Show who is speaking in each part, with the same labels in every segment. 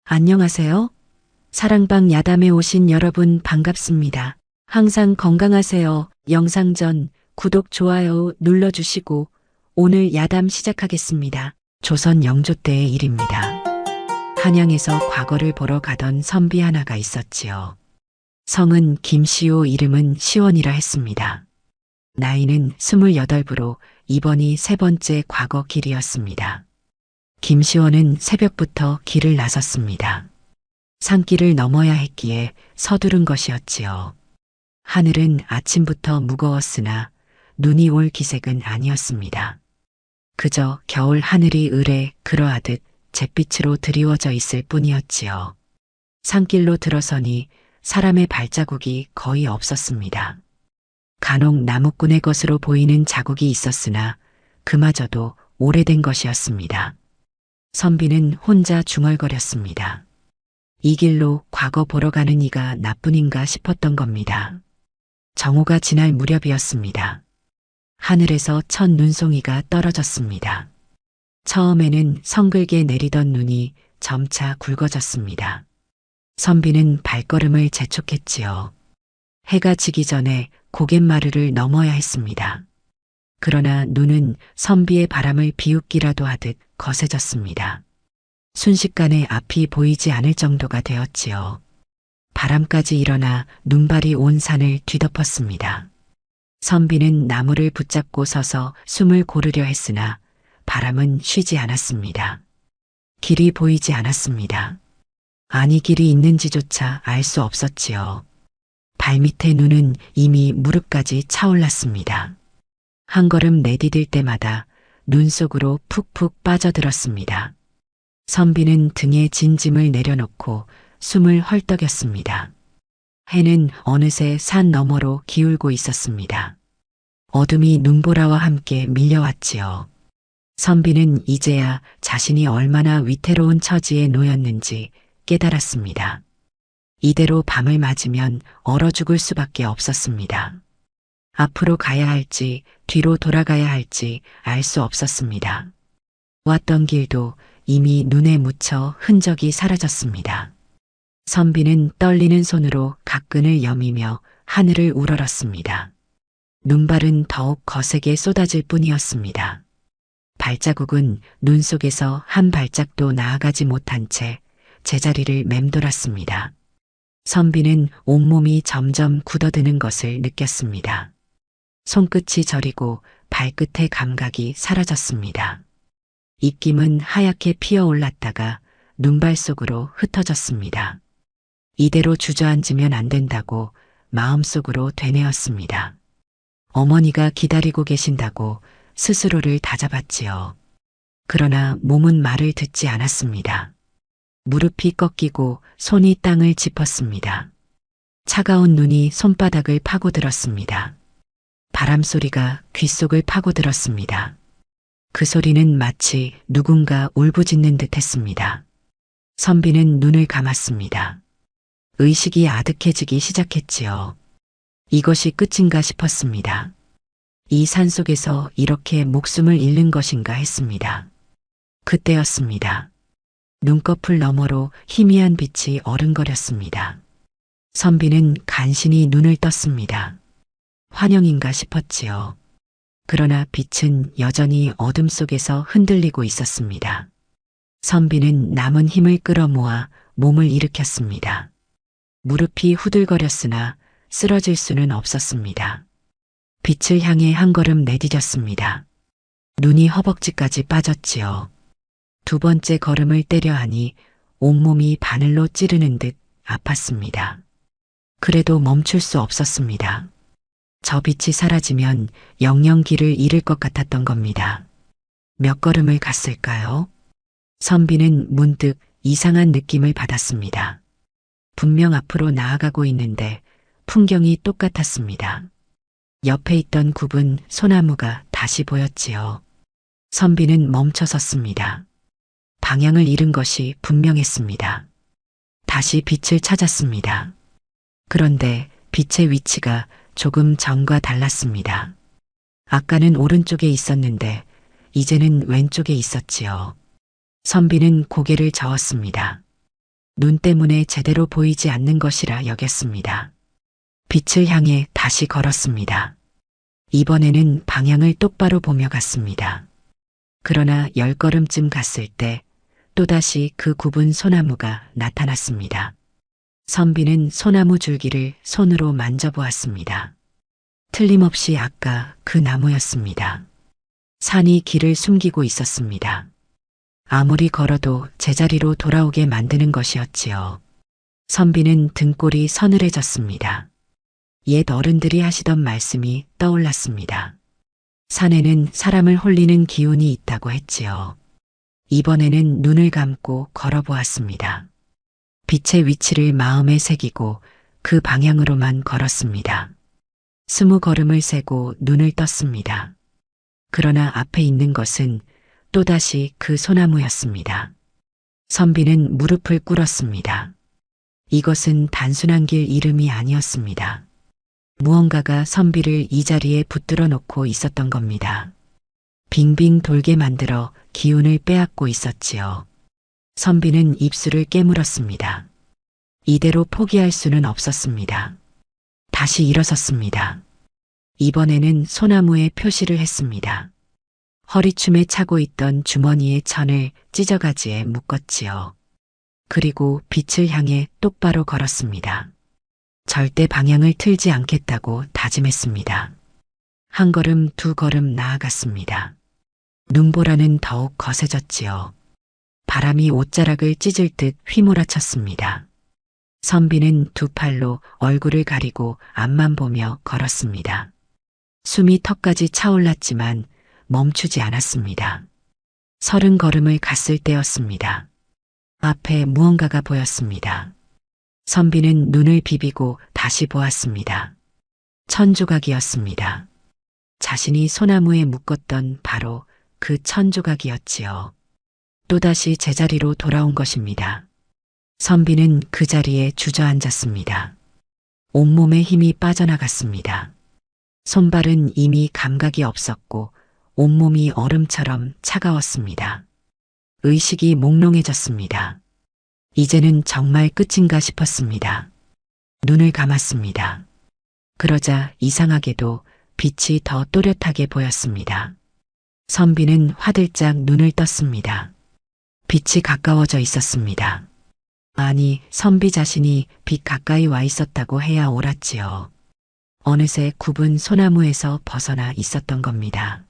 Speaker 1: 안녕하세요. 사랑방 야담에 오신 여러분 반갑습니다. 항상 건강하세요. 영상 전 구독, 좋아요 눌러주시고 오늘 야담 시작하겠습니다. 조선 영조 때의 일입니다. 한양에서 과거를 보러 가던 선비 하나가 있었지요. 성은 김시호, 이름은 시원이라 했습니다. 나이는 28으로 이번이 세 번째 과거 길이었습니다. 김시원은 새벽부터 길을 나섰습니다. 산길을 넘어야 했기에 서두른 것이었지요. 하늘은 아침부터 무거웠으나 눈이 올 기색은 아니었습니다. 그저 겨울 하늘이 을에 그러하듯 잿빛으로 드리워져 있을 뿐이었지요. 산길로 들어서니 사람의 발자국이 거의 없었습니다. 간혹 나무꾼의 것으로 보이는 자국이 있었으나 그마저도 오래된 것이었습니다. 선비는 혼자 중얼거렸습니다. 이 길로 과거 보러 가는 이가 나뿐인가 싶었던 겁니다. 정오가 지날 무렵이었습니다. 하늘에서 첫 눈송이가 떨어졌습니다. 처음에는 성글게 내리던 눈이 점차 굵어졌습니다. 선비는 발걸음을 재촉했지요. 해가 지기 전에 고갯마루를 넘어야 했습니다. 그러나 눈은 선비의 바람을 비웃기라도 하듯 거세졌습니다. 순식간에 앞이 보이지 않을 정도가 되었지요. 바람까지 일어나 눈발이 온 산을 뒤덮었습니다. 선비는 나무를 붙잡고 서서 숨을 고르려 했으나 바람은 쉬지 않았습니다. 길이 보이지 않았습니다. 아니, 길이 있는지조차 알 수 없었지요. 발밑의 눈은 이미 무릎까지 차올랐습니다. 한 걸음 내디딜 때마다 눈 속으로 푹푹 빠져들었습니다. 선비는 등에 진 짐을 내려놓고 숨을 헐떡였습니다. 해는 어느새 산 너머로 기울고 있었습니다. 어둠이 눈보라와 함께 밀려왔지요. 선비는 이제야 자신이 얼마나 위태로운 처지에 놓였는지 깨달았습니다. 이대로 밤을 맞으면 얼어 죽을 수밖에 없었습니다. 앞으로 가야 할지 뒤로 돌아가야 할지 알 수 없었습니다. 왔던 길도 이미 눈에 묻혀 흔적이 사라졌습니다. 선비는 떨리는 손으로 각근을 여미며 하늘을 우러렀습니다. 눈발은 더욱 거세게 쏟아질 뿐이었습니다. 발자국은 눈 속에서 한 발짝도 나아가지 못한 채 제자리를 맴돌았습니다. 선비는 온몸이 점점 굳어드는 것을 느꼈습니다. 손끝이 저리고 발끝의 감각이 사라졌습니다. 입김은 하얗게 피어올랐다가 눈발 속으로 흩어졌습니다. 이대로 주저앉으면 안 된다고 마음속으로 되뇌었습니다. 어머니가 기다리고 계신다고 스스로를 다잡았지요. 그러나 몸은 말을 듣지 않았습니다. 무릎이 꺾이고 손이 땅을 짚었습니다. 차가운 눈이 손바닥을 파고들었습니다. 바람 소리가 귓속을 파고들었습니다. 그 소리는 마치 누군가 울부짖는 듯 했습니다. 선비는 눈을 감았습니다. 의식이 아득해지기 시작했지요. 이것이 끝인가 싶었습니다. 이 산속에서 이렇게 목숨을 잃는 것인가 했습니다. 그때였습니다. 눈꺼풀 너머로 희미한 빛이 어른거렸습니다. 선비는 간신히 눈을 떴습니다. 환영인가 싶었지요. 그러나 빛은 여전히 어둠 속에서 흔들리고 있었습니다. 선비는 남은 힘을 끌어모아 몸을 일으켰습니다. 무릎이 후들거렸으나 쓰러질 수는 없었습니다. 빛을 향해 한 걸음 내디뎠습니다. 눈이 허벅지까지 빠졌지요. 두 번째 걸음을 떼려 하니 온몸이 바늘로 찌르는 듯 아팠습니다. 그래도 멈출 수 없었습니다. 저 빛이 사라지면 영영 길을 잃을 것 같았던 겁니다. 몇 걸음을 갔을까요? 선비는 문득 이상한 느낌을 받았습니다. 분명 앞으로 나아가고 있는데 풍경이 똑같았습니다. 옆에 있던 굽은 소나무가 다시 보였지요. 선비는 멈춰섰습니다. 방향을 잃은 것이 분명했습니다. 다시 빛을 찾았습니다. 그런데 빛의 위치가 조금 전과 달랐습니다. 아까는 오른쪽에 있었는데 이제는 왼쪽에 있었지요. 선비는 고개를 저었습니다. 눈 때문에 제대로 보이지 않는 것이라 여겼습니다. 빛을 향해 다시 걸었습니다. 이번에는 방향을 똑바로 보며 갔습니다. 그러나 10걸음쯤 갔을 때 또다시 그 굽은 소나무가 나타났습니다. 선비는 소나무 줄기를 손으로 만져보았습니다. 틀림없이 아까 그 나무였습니다. 산이 길을 숨기고 있었습니다. 아무리 걸어도 제자리로 돌아오게 만드는 것이었지요. 선비는 등골이 서늘해졌습니다. 옛 어른들이 하시던 말씀이 떠올랐습니다. 산에는 사람을 홀리는 기운이 있다고 했지요. 이번에는 눈을 감고 걸어보았습니다. 빛의 위치를 마음에 새기고 그 방향으로만 걸었습니다. 20걸음을 세고 눈을 떴습니다. 그러나 앞에 있는 것은 또다시 그 소나무였습니다. 선비는 무릎을 꿇었습니다. 이것은 단순한 길 이름이 아니었습니다. 무언가가 선비를 이 자리에 붙들어 놓고 있었던 겁니다. 빙빙 돌게 만들어 기운을 빼앗고 있었지요. 선비는 입술을 깨물었습니다. 이대로 포기할 수는 없었습니다. 다시 일어섰습니다. 이번에는 소나무에 표시를 했습니다. 허리춤에 차고 있던 주머니의 천을 찢어가지에 묶었지요. 그리고 빛을 향해 똑바로 걸었습니다. 절대 방향을 틀지 않겠다고 다짐했습니다. 1걸음, 2걸음 나아갔습니다. 눈보라는 더욱 거세졌지요. 바람이 옷자락을 찢을 듯 휘몰아쳤습니다. 선비는 두 팔로 얼굴을 가리고 앞만 보며 걸었습니다. 숨이 턱까지 차올랐지만 멈추지 않았습니다. 30걸음을 갔을 때였습니다. 앞에 무언가가 보였습니다. 선비는 눈을 비비고 다시 보았습니다. 천조각이었습니다. 자신이 소나무에 묶었던 바로 그 천조각이었지요. 또다시 제자리로 돌아온 것입니다. 선비는 그 자리에 주저앉았습니다. 온몸에 힘이 빠져나갔습니다. 손발은 이미 감각이 없었고 온몸이 얼음처럼 차가웠습니다. 의식이 몽롱해졌습니다. 이제는 정말 끝인가 싶었습니다. 눈을 감았습니다. 그러자 이상하게도 빛이 더 또렷하게 보였습니다. 선비는 화들짝 눈을 떴습니다. 빛이 가까워져 있었습니다. 아니, 선비 자신이 빛 가까이 와 있었다고 해야 옳았지요. 어느새 굽은 소나무에서 벗어나 있었던 겁니다.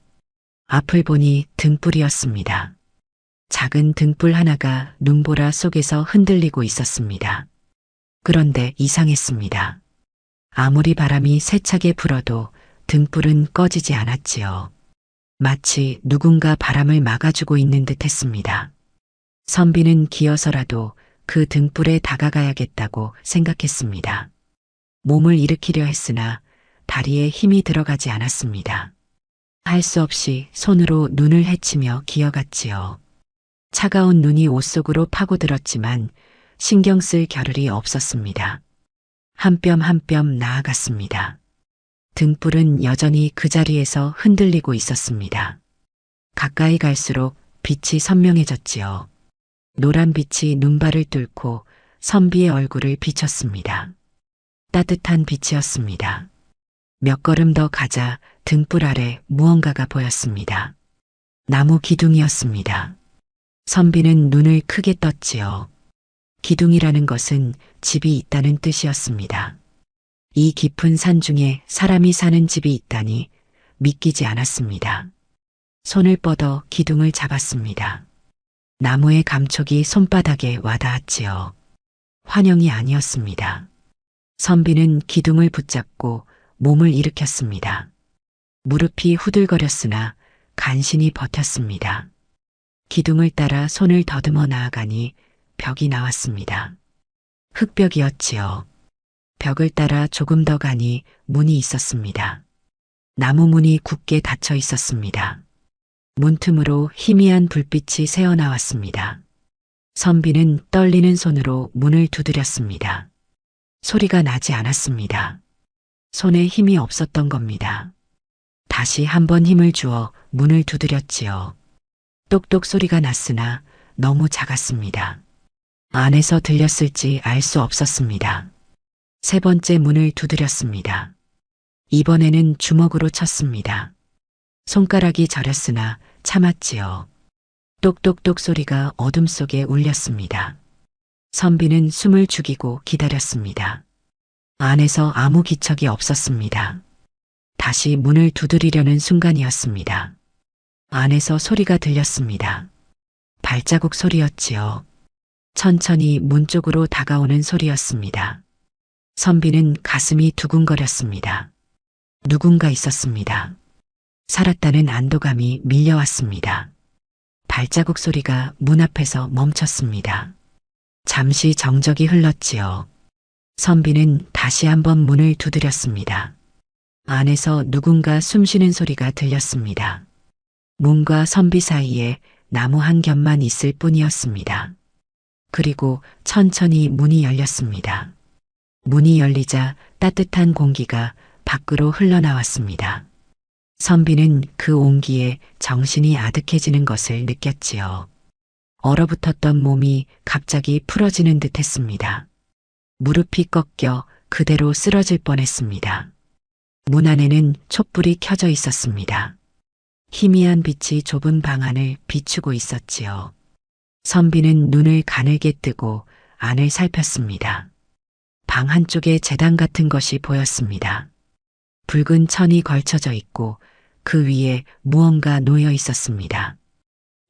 Speaker 1: 앞을 보니 등불이었습니다. 작은 등불 하나가 눈보라 속에서 흔들리고 있었습니다. 그런데 이상했습니다. 아무리 바람이 세차게 불어도 등불은 꺼지지 않았지요. 마치 누군가 바람을 막아주고 있는 듯 했습니다. 선비는 기어서라도 그 등불에 다가가야겠다고 생각했습니다. 몸을 일으키려 했으나 다리에 힘이 들어가지 않았습니다. 할 수 없이 손으로 눈을 헤치며 기어갔지요. 차가운 눈이 옷 속으로 파고들었지만 신경 쓸 겨를이 없었습니다. 한 뼘 한 뼘 나아갔습니다. 등불은 여전히 그 자리에서 흔들리고 있었습니다. 가까이 갈수록 빛이 선명해졌지요. 노란 빛이 눈발을 뚫고 선비의 얼굴을 비쳤습니다. 따뜻한 빛이었습니다. 몇 걸음 더 가자 등불 아래 무언가가 보였습니다. 나무 기둥이었습니다. 선비는 눈을 크게 떴지요. 기둥이라는 것은 집이 있다는 뜻이었습니다. 이 깊은 산 중에 사람이 사는 집이 있다니 믿기지 않았습니다. 손을 뻗어 기둥을 잡았습니다. 나무의 감촉이 손바닥에 와닿았지요. 환영이 아니었습니다. 선비는 기둥을 붙잡고 몸을 일으켰습니다. 무릎이 후들거렸으나 간신히 버텼습니다. 기둥을 따라 손을 더듬어 나아가니 벽이 나왔습니다. 흙벽이었지요. 벽을 따라 조금 더 가니 문이 있었습니다. 나무 문이 굳게 닫혀 있었습니다. 문틈으로 희미한 불빛이 새어나왔습니다. 선비는 떨리는 손으로 문을 두드렸습니다. 소리가 나지 않았습니다. 손에 힘이 없었던 겁니다. 다시 한번 힘을 주어 문을 두드렸지요. 똑똑 소리가 났으나 너무 작았습니다. 안에서 들렸을지 알 수 없었습니다. 세 번째 문을 두드렸습니다. 이번에는 주먹으로 쳤습니다. 손가락이 저렸으나 참았지요. 똑똑똑 소리가 어둠 속에 울렸습니다. 선비는 숨을 죽이고 기다렸습니다. 안에서 아무 기척이 없었습니다. 다시 문을 두드리려는 순간이었습니다. 안에서 소리가 들렸습니다. 발자국 소리였지요. 천천히 문 쪽으로 다가오는 소리였습니다. 선비는 가슴이 두근거렸습니다. 누군가 있었습니다. 살았다는 안도감이 밀려왔습니다. 발자국 소리가 문 앞에서 멈췄습니다. 잠시 정적이 흘렀지요. 선비는 다시 한번 문을 두드렸습니다. 안에서 누군가 숨쉬는 소리가 들렸습니다. 문과 선비 사이에 나무 한 겹만 있을 뿐이었습니다. 그리고 천천히 문이 열렸습니다. 문이 열리자 따뜻한 공기가 밖으로 흘러나왔습니다. 선비는 그 온기에 정신이 아득해지는 것을 느꼈지요. 얼어붙었던 몸이 갑자기 풀어지는 듯 했습니다. 무릎이 꺾여 그대로 쓰러질 뻔했습니다. 문 안에는 촛불이 켜져 있었습니다. 희미한 빛이 좁은 방 안을 비추고 있었지요. 선비는 눈을 가늘게 뜨고 안을 살폈습니다. 방 한쪽에 제단 같은 것이 보였습니다. 붉은 천이 걸쳐져 있고 그 위에 무언가 놓여 있었습니다.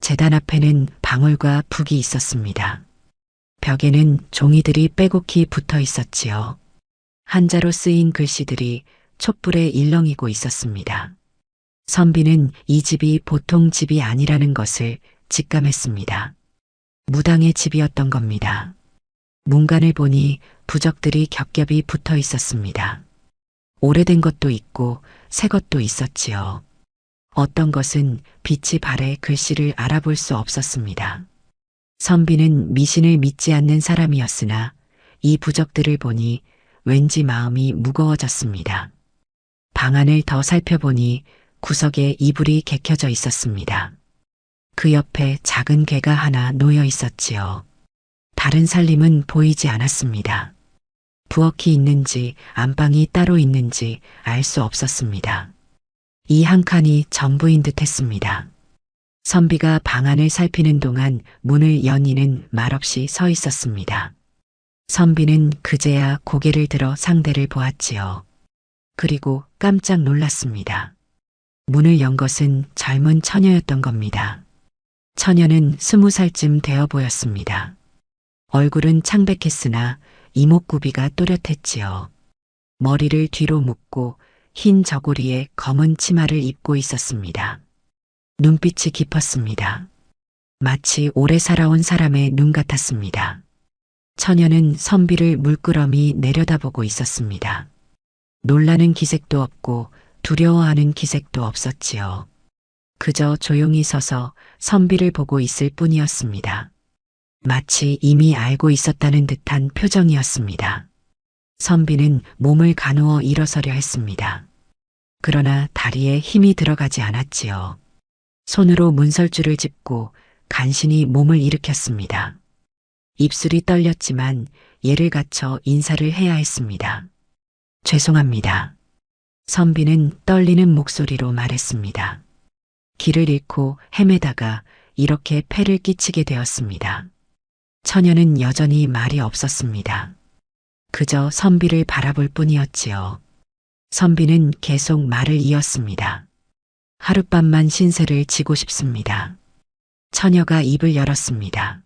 Speaker 1: 제단 앞에는 방울과 북이 있었습니다. 벽에는 종이들이 빼곡히 붙어 있었지요. 한자로 쓰인 글씨들이 촛불에 일렁이고 있었습니다. 선비는 이 집이 보통 집이 아니라는 것을 직감했습니다. 무당의 집이었던 겁니다. 문간을 보니 부적들이 겹겹이 붙어 있었습니다. 오래된 것도 있고 새 것도 있었지요. 어떤 것은 빛이 발해 글씨를 알아볼 수 없었습니다. 선비는 미신을 믿지 않는 사람이었으나 이 부적들을 보니 왠지 마음이 무거워졌습니다. 방 안을 더 살펴보니 구석에 이불이 개켜져 있었습니다. 그 옆에 작은 개가 하나 놓여 있었지요. 다른 살림은 보이지 않았습니다. 부엌이 있는지 안방이 따로 있는지 알 수 없었습니다. 이 한 칸이 전부인 듯 했습니다. 선비가 방 안을 살피는 동안 문을 연 이는 말없이 서 있었습니다. 선비는 그제야 고개를 들어 상대를 보았지요. 그리고 깜짝 놀랐습니다. 문을 연 것은 젊은 처녀였던 겁니다. 처녀는 20살쯤 되어 보였습니다. 얼굴은 창백했으나 이목구비가 또렷했지요. 머리를 뒤로 묶고 흰 저고리에 검은 치마를 입고 있었습니다. 눈빛이 깊었습니다. 마치 오래 살아온 사람의 눈 같았습니다. 처녀는 선비를 물끄러미 내려다보고 있었습니다. 놀라는 기색도 없고 두려워하는 기색도 없었지요. 그저 조용히 서서 선비를 보고 있을 뿐이었습니다. 마치 이미 알고 있었다는 듯한 표정이었습니다. 선비는 몸을 가누어 일어서려 했습니다. 그러나 다리에 힘이 들어가지 않았지요. 손으로 문설주를 짚고 간신히 몸을 일으켰습니다. 입술이 떨렸지만 예를 갖춰 인사를 해야 했습니다. 죄송합니다. 선비는 떨리는 목소리로 말했습니다. 길을 잃고 헤매다가 이렇게 폐를 끼치게 되었습니다. 처녀는 여전히 말이 없었습니다. 그저 선비를 바라볼 뿐이었지요. 선비는 계속 말을 이었습니다. 하룻밤만 신세를 지고 싶습니다. 처녀가 입을 열었습니다.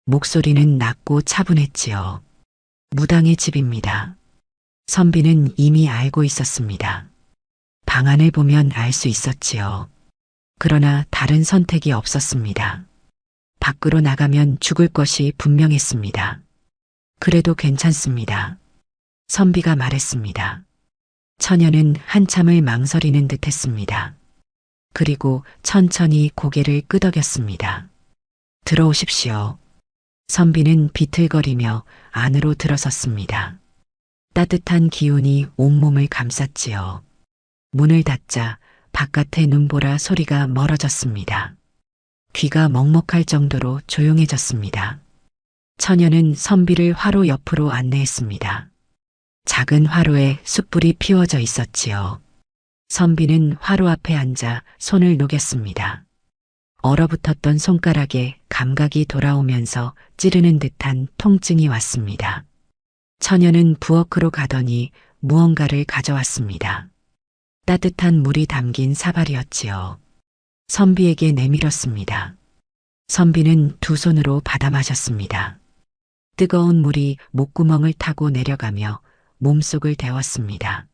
Speaker 1: 목소리는 낮고 차분했지요. 무당의 집입니다. 선비는 이미 알고 있었습니다. 방안을 보면 알 수 있었지요. 그러나 다른 선택이 없었습니다. 밖으로 나가면 죽을 것이 분명했습니다. 그래도 괜찮습니다. 선비가 말했습니다. 처녀는 한참을 망설이는 듯 했습니다. 그리고 천천히 고개를 끄덕였습니다. 들어오십시오. 선비는 비틀거리며 안으로 들어섰습니다. 따뜻한 기운이 온몸을 감쌌지요. 문을 닫자 바깥의 눈보라 소리가 멀어졌습니다. 귀가 먹먹할 정도로 조용해졌습니다. 처녀는 선비를 화로 옆으로 안내했습니다. 작은 화로에 숯불이 피워져 있었지요. 선비는 화로 앞에 앉아 손을 녹였습니다. 얼어붙었던 손가락에 감각이 돌아오면서 찌르는 듯한 통증이 왔습니다. 처녀는 부엌으로 가더니 무언가를 가져왔습니다. 따뜻한 물이 담긴 사발이었지요. 선비에게 내밀었습니다. 선비는 두 손으로 받아 마셨습니다. 뜨거운 물이 목구멍을 타고 내려가며 몸속을 데웠습니다.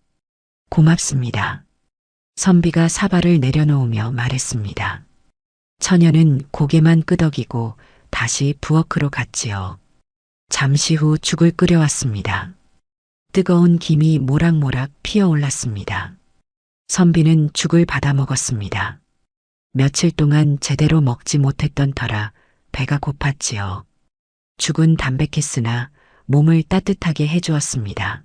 Speaker 1: 고맙습니다. 선비가 사발을 내려놓으며 말했습니다. 처녀는 고개만 끄덕이고 다시 부엌으로 갔지요. 잠시 후 죽을 끓여왔습니다. 뜨거운 김이 모락모락 피어올랐습니다. 선비는 죽을 받아 먹었습니다. 며칠 동안 제대로 먹지 못했던 터라 배가 고팠지요. 죽은 담백했으나 몸을 따뜻하게 해주었습니다.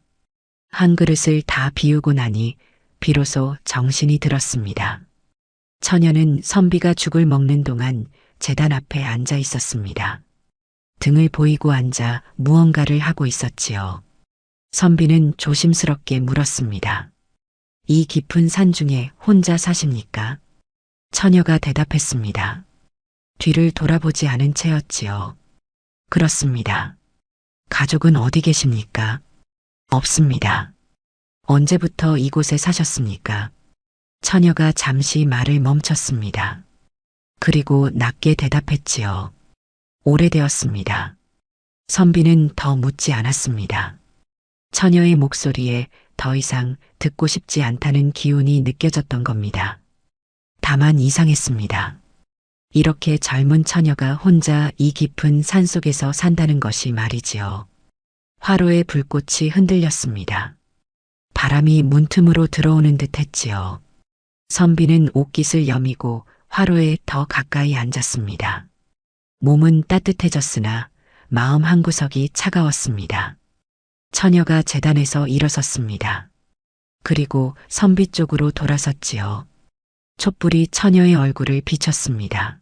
Speaker 1: 한 그릇을 다 비우고 나니 비로소 정신이 들었습니다. 처녀는 선비가 죽을 먹는 동안 제단 앞에 앉아 있었습니다. 등을 보이고 앉아 무언가를 하고 있었지요. 선비는 조심스럽게 물었습니다. 이 깊은 산 중에 혼자 사십니까? 처녀가 대답했습니다. 뒤를 돌아보지 않은 채였지요. 그렇습니다. 가족은 어디 계십니까? 없습니다. 언제부터 이곳에 사셨습니까? 처녀가 잠시 말을 멈췄습니다. 그리고 낮게 대답했지요. 오래되었습니다. 선비는 더 묻지 않았습니다. 처녀의 목소리에 더 이상 듣고 싶지 않다는 기운이 느껴졌던 겁니다. 다만 이상했습니다. 이렇게 젊은 처녀가 혼자 이 깊은 산속에서 산다는 것이 말이지요. 화로의 불꽃이 흔들렸습니다. 바람이 문틈으로 들어오는 듯 했지요. 선비는 옷깃을 여미고 화로에 더 가까이 앉았습니다. 몸은 따뜻해졌으나 마음 한구석이 차가웠습니다. 처녀가 제단에서 일어섰습니다. 그리고 선비 쪽으로 돌아섰지요. 촛불이 처녀의 얼굴을 비췄습니다.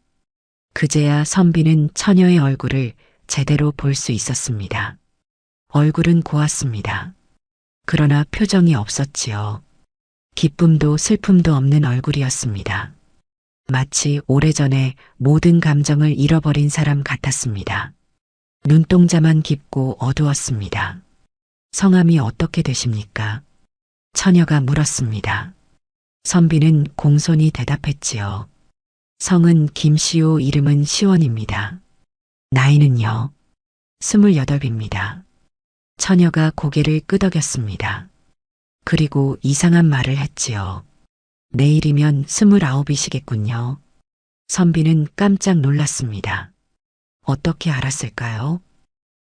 Speaker 1: 그제야 선비는 처녀의 얼굴을 제대로 볼 수 있었습니다. 얼굴은 고왔습니다. 그러나 표정이 없었지요. 기쁨도 슬픔도 없는 얼굴이었습니다. 마치 오래전에 모든 감정을 잃어버린 사람 같았습니다. 눈동자만 깊고 어두웠습니다. 성함이 어떻게 되십니까? 처녀가 물었습니다. 선비는 공손히 대답했지요. 성은 김시오, 이름은 시원입니다. 나이는요? 28입니다. 처녀가 고개를 끄덕였습니다. 그리고 이상한 말을 했지요. 내일이면 29이시겠군요. 선비는 깜짝 놀랐습니다. 어떻게 알았을까요?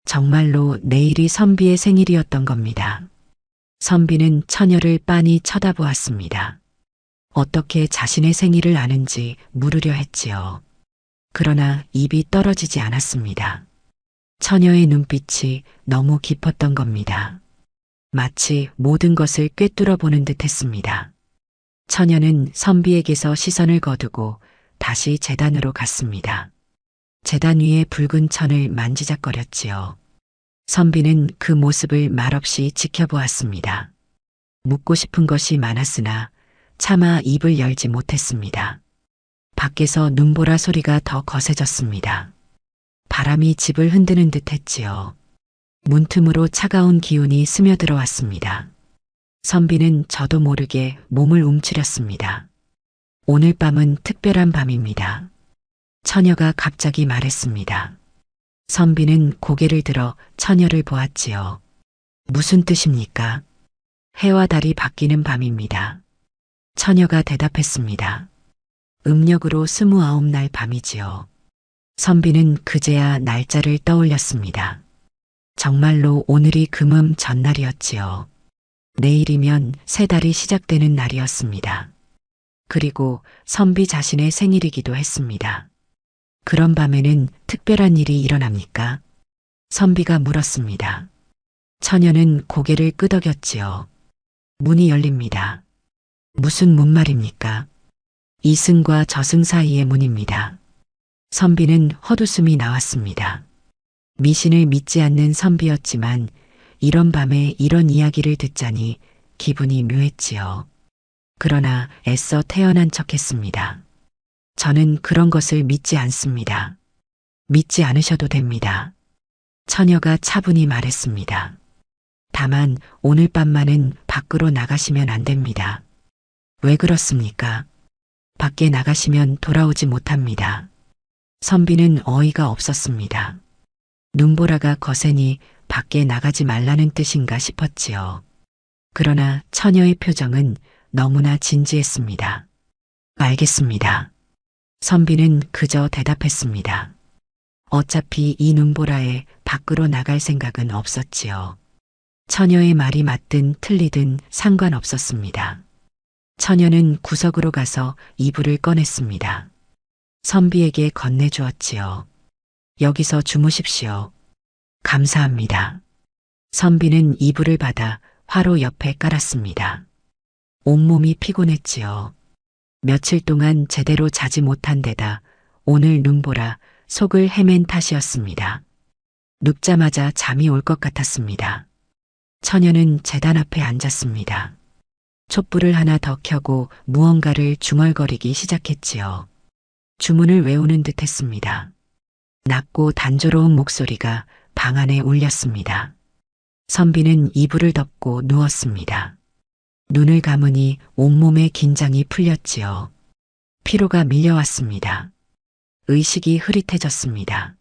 Speaker 1: 정말로 내일이 선비의 생일이었던 겁니다. 선비는 처녀를 빤히 쳐다보았습니다. 어떻게 자신의 생일을 아는지 물으려 했지요. 그러나 입이 떨어지지 않았습니다. 처녀의 눈빛이 너무 깊었던 겁니다. 마치 모든 것을 꿰뚫어 보는 듯 했습니다. 처녀는 선비에게서 시선을 거두고 다시 제단으로 갔습니다. 제단 위의 붉은 천을 만지작거렸지요. 선비는 그 모습을 말없이 지켜보았습니다. 묻고 싶은 것이 많았으나 차마 입을 열지 못했습니다. 밖에서 눈보라 소리가 더 거세졌습니다. 바람이 집을 흔드는 듯 했지요. 문틈으로 차가운 기운이 스며들어왔습니다. 선비는 저도 모르게 몸을 움츠렸습니다. 오늘 밤은 특별한 밤입니다. 처녀가 갑자기 말했습니다. 선비는 고개를 들어 처녀를 보았지요. 무슨 뜻입니까? 해와 달이 바뀌는 밤입니다. 처녀가 대답했습니다. 음력으로 29날 밤이지요. 선비는 그제야 날짜를 떠올렸습니다. 정말로 오늘이 금음 전날이었지요. 내일이면 새 달이 시작되는 날이었습니다. 그리고 선비 자신의 생일이기도 했습니다. 그런 밤에는 특별한 일이 일어납니까? 선비가 물었습니다. 처녀는 고개를 끄덕였지요. 문이 열립니다. 무슨 문 말입니까? 이승과 저승 사이의 문입니다. 선비는 헛웃음이 나왔습니다. 미신을 믿지 않는 선비였지만 이런 밤에 이런 이야기를 듣자니 기분이 묘했지요. 그러나 애써 태어난 척했습니다. 저는 그런 것을 믿지 않습니다. 믿지 않으셔도 됩니다. 처녀가 차분히 말했습니다. 다만 오늘 밤만은 밖으로 나가시면 안 됩니다. 왜 그렇습니까? 밖에 나가시면 돌아오지 못합니다. 선비는 어이가 없었습니다. 눈보라가 거세니 밖에 나가지 말라는 뜻인가 싶었지요. 그러나 처녀의 표정은 너무나 진지했습니다. 알겠습니다. 선비는 그저 대답했습니다. 어차피 이 눈보라에 밖으로 나갈 생각은 없었지요. 처녀의 말이 맞든 틀리든 상관없었습니다. 처녀는 구석으로 가서 이불을 꺼냈습니다. 선비에게 건네주었지요. 여기서 주무십시오. 감사합니다. 선비는 이불을 받아 화로 옆에 깔았습니다. 온몸이 피곤했지요. 며칠 동안 제대로 자지 못한 데다 오늘 눈보라 속을 헤맨 탓이었습니다. 눕자마자 잠이 올 것 같았습니다. 처녀는 제단 앞에 앉았습니다. 촛불을 하나 더 켜고 무언가를 중얼거리기 시작했지요. 주문을 외우는 듯 했습니다. 낮고 단조로운 목소리가 방 안에 울렸습니다. 선비는 이불을 덮고 누웠습니다. 눈을 감으니 온몸의 긴장이 풀렸지요. 피로가 밀려왔습니다. 의식이 흐릿해졌습니다.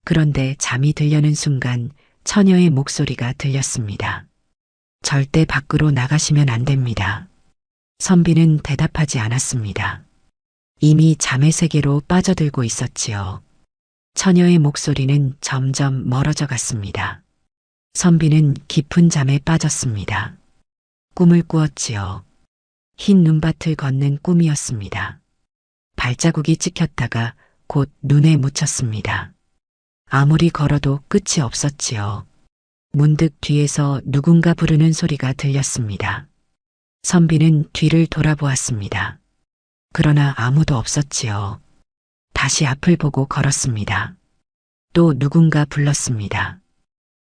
Speaker 1: 그런데 잠이 들려는 순간 처녀의 목소리가 들렸습니다. 절대 밖으로 나가시면 안 됩니다. 선비는 대답하지 않았습니다. 이미 잠의 세계로 빠져들고 있었지요. 처녀의 목소리는 점점 멀어져 갔습니다. 선비는 깊은 잠에 빠졌습니다. 꿈을 꾸었지요. 흰 눈밭을 걷는 꿈이었습니다. 발자국이 찍혔다가 곧 눈에 묻혔습니다. 아무리 걸어도 끝이 없었지요. 문득 뒤에서 누군가 부르는 소리가 들렸습니다. 선비는 뒤를 돌아보았습니다. 그러나 아무도 없었지요. 다시 앞을 보고 걸었습니다. 또 누군가 불렀습니다.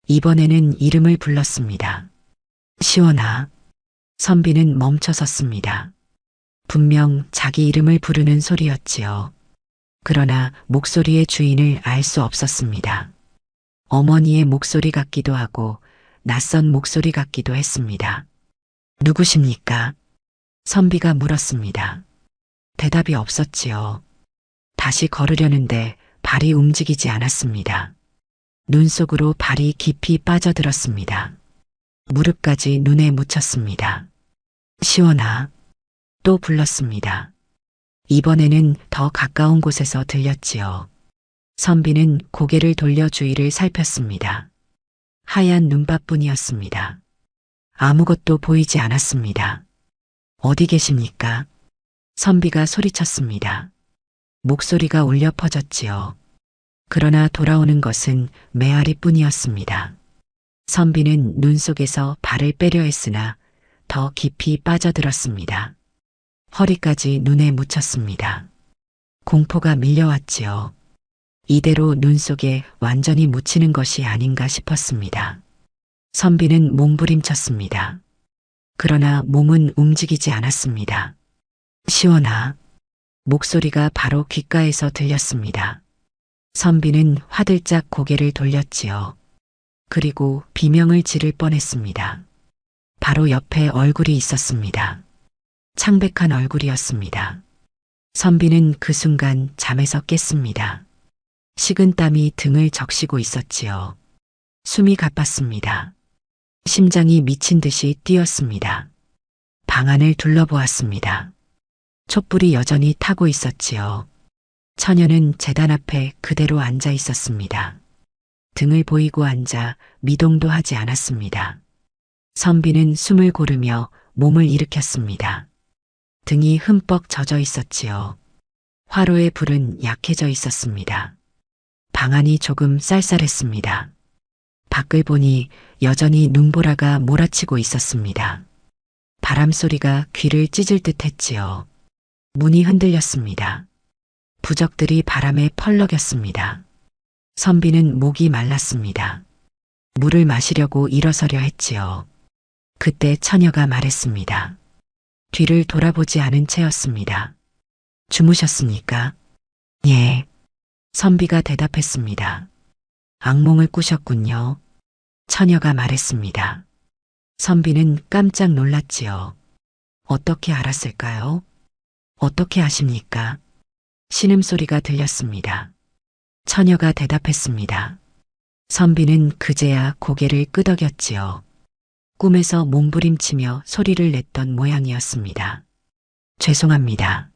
Speaker 1: 이번에는 이름을 불렀습니다. 시원아. 선비는 멈춰 섰습니다. 분명 자기 이름을 부르는 소리였지요. 그러나 목소리의 주인을 알 수 없었습니다. 어머니의 목소리 같기도 하고 낯선 목소리 같기도 했습니다. 누구십니까? 선비가 물었습니다. 대답이 없었지요. 다시 걸으려는데 발이 움직이지 않았습니다. 눈 속으로 발이 깊이 빠져들었습니다. 무릎까지 눈에 묻혔습니다. 시원아. 또 불렀습니다. 이번에는 더 가까운 곳에서 들렸지요. 선비는 고개를 돌려 주위를 살폈습니다. 하얀 눈밭뿐이었습니다. 아무것도 보이지 않았습니다. 어디 계십니까? 선비가 소리쳤습니다. 목소리가 울려 퍼졌지요. 그러나 돌아오는 것은 메아리뿐이었습니다. 선비는 눈 속에서 발을 빼려 했으나 더 깊이 빠져들었습니다. 허리까지 눈에 묻혔습니다. 공포가 밀려왔지요. 이대로 눈 속에 완전히 묻히는 것이 아닌가 싶었습니다. 선비는 몸부림쳤습니다. 그러나 몸은 움직이지 않았습니다. 시원아. 목소리가 바로 귓가에서 들렸습니다. 선비는 화들짝 고개를 돌렸지요. 그리고 비명을 지를 뻔했습니다. 바로 옆에 얼굴이 있었습니다. 창백한 얼굴이었습니다. 선비는 그 순간 잠에서 깼습니다. 식은땀이 등을 적시고 있었지요. 숨이 가빴습니다. 심장이 미친 듯이 뛰었습니다. 방 안을 둘러보았습니다. 촛불이 여전히 타고 있었지요. 처녀는 제단 앞에 그대로 앉아 있었습니다. 등을 보이고 앉아 미동도 하지 않았습니다. 선비는 숨을 고르며 몸을 일으켰습니다. 등이 흠뻑 젖어 있었지요. 화로의 불은 약해져 있었습니다. 방 안이 조금 쌀쌀했습니다. 밖을 보니 여전히 눈보라가 몰아치고 있었습니다. 바람소리가 귀를 찢을 듯 했지요. 문이 흔들렸습니다. 부적들이 바람에 펄럭였습니다. 선비는 목이 말랐습니다. 물을 마시려고 일어서려 했지요. 그때 처녀가 말했습니다. 뒤를 돌아보지 않은 채였습니다. 주무셨습니까? 예. 선비가 대답했습니다. 악몽을 꾸셨군요. 처녀가 말했습니다. 선비는 깜짝 놀랐지요. 어떻게 알았을까요? 어떻게 아십니까? 신음소리가 들렸습니다. 처녀가 대답했습니다. 선비는 그제야 고개를 끄덕였지요. 꿈에서 몸부림치며 소리를 냈던 모양이었습니다. 죄송합니다.